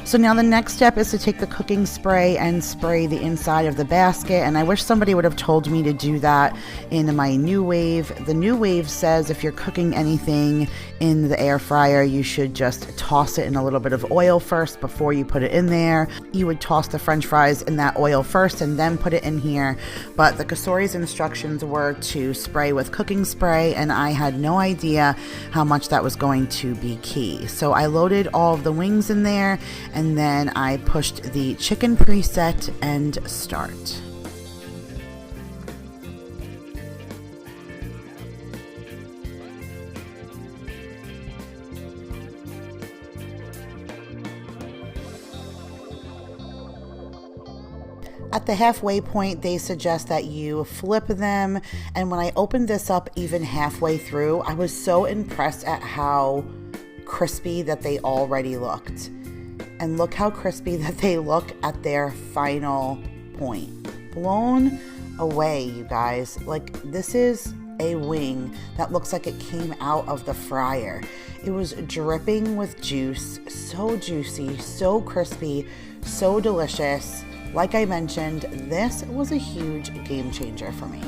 So now the next step is to take the cooking spray and spray the inside of the basket, and I wish somebody would have told me to do that in my New Wave. The New Wave says if you're cooking anything in the air fryer, you should just toss it in a little bit of oil first before you put it in there. You would toss the French fries in that oil first and then put it in here, but the Cosori's instructions were to spray with cooking spray, and I had no idea how much that was going to be key. So I loaded all of the wings in there, and then I pushed the chicken preset and start. At the halfway point, they suggest that you flip them, and when I opened this up even halfway through, I was so impressed at how crispy that they already looked. And look how crispy that they look at their final point. Blown away, you guys. Like, this is a wing that looks like it came out of the fryer. It was dripping with juice, so juicy, so crispy, so delicious. Like I mentioned, this was a huge game changer for me.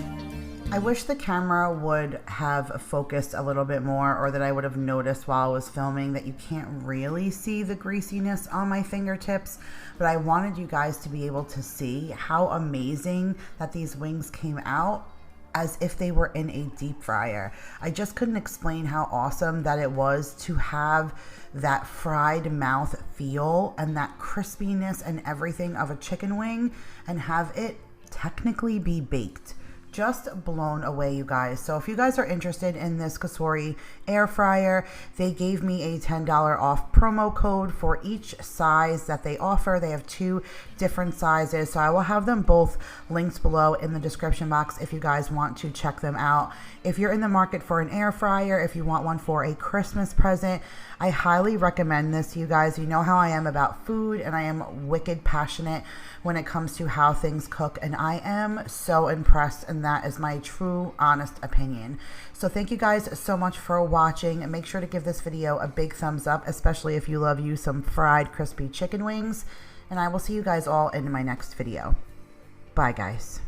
I wish the camera would have focused a little bit more, or that I would have noticed while I was filming that you can't really see the greasiness on my fingertips, but I wanted you guys to be able to see how amazing that these wings came out as if they were in a deep fryer. I just couldn't explain how awesome that it was to have that fried mouth feel and that crispiness and everything of a chicken wing and have it technically be baked. Just blown away, you guys. So if you guys are interested in this Cosori air fryer, they gave me a $10 off promo code for each size that they offer. They have 2 different sizes, so I will have them both linked below in the description box if you guys want to check them out. If you're in the market for an air fryer, if you want one for a Christmas present, I highly recommend this. You guys, you know how I am about food, and I am wicked passionate when it comes to how things cook, and I am so impressed, and that is my true honest opinion. So thank you guys so much for watching, and make sure to give this video a big thumbs up, especially if you love you some fried crispy chicken wings, and I will see you guys all in my next video. Bye guys.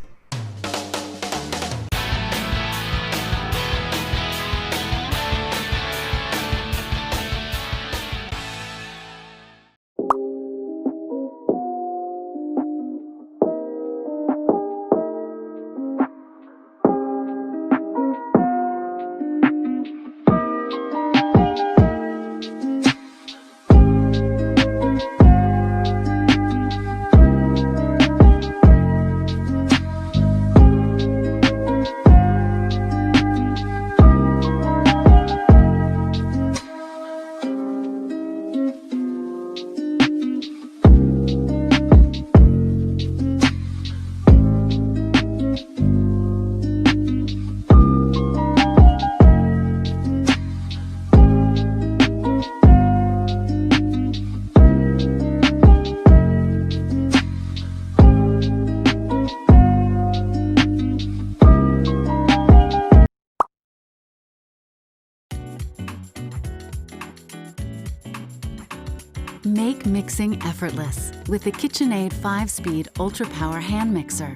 mixing effortless with the KitchenAid 5-speed Ultra Power hand mixer.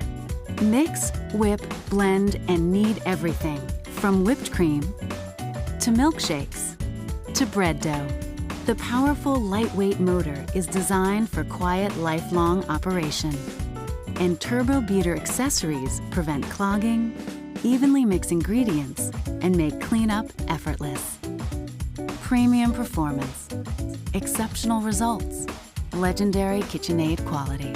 Mix, whip, blend, and knead everything from whipped cream to milkshakes to bread dough. The powerful, lightweight motor is designed for quiet, lifelong operation. And turbo beater accessories prevent clogging, evenly mix ingredients, and make cleanup effortless. Premium performance, exceptional results, legendary KitchenAid quality.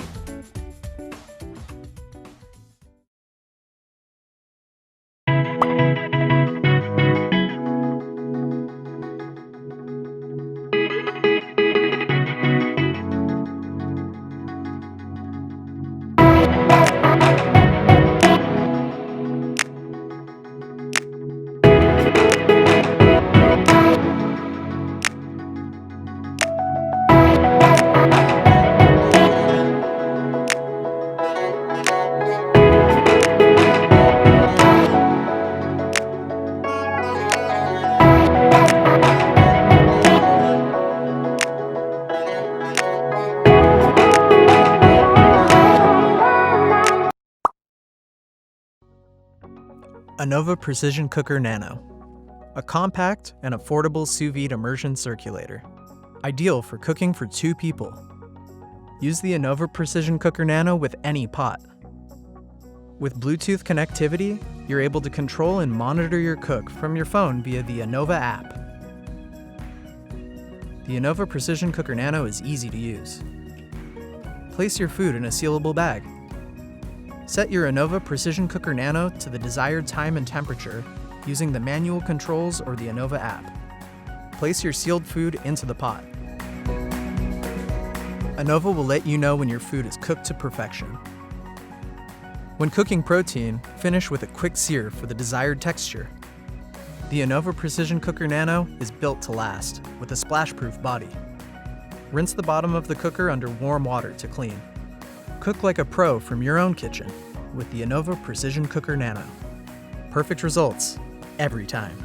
Anova Precision Cooker Nano, a compact and affordable sous vide immersion circulator, ideal for cooking for 2 people. Use the Anova Precision Cooker Nano with any pot. With Bluetooth connectivity, you're able to control and monitor your cook from your phone via the Anova app. The Anova Precision Cooker Nano is easy to use. Place your food in a sealable bag. Set your Anova Precision Cooker Nano to the desired time and temperature using the manual controls or the Anova app. Place your sealed food into the pot. Anova will let you know when your food is cooked to perfection. When cooking protein, finish with a quick sear for the desired texture. The Anova Precision Cooker Nano is built to last with a splash-proof body. Rinse the bottom of the cooker under warm water to clean. Cook like a pro from your own kitchen with the Anova Precision Cooker Nano. Perfect results every time.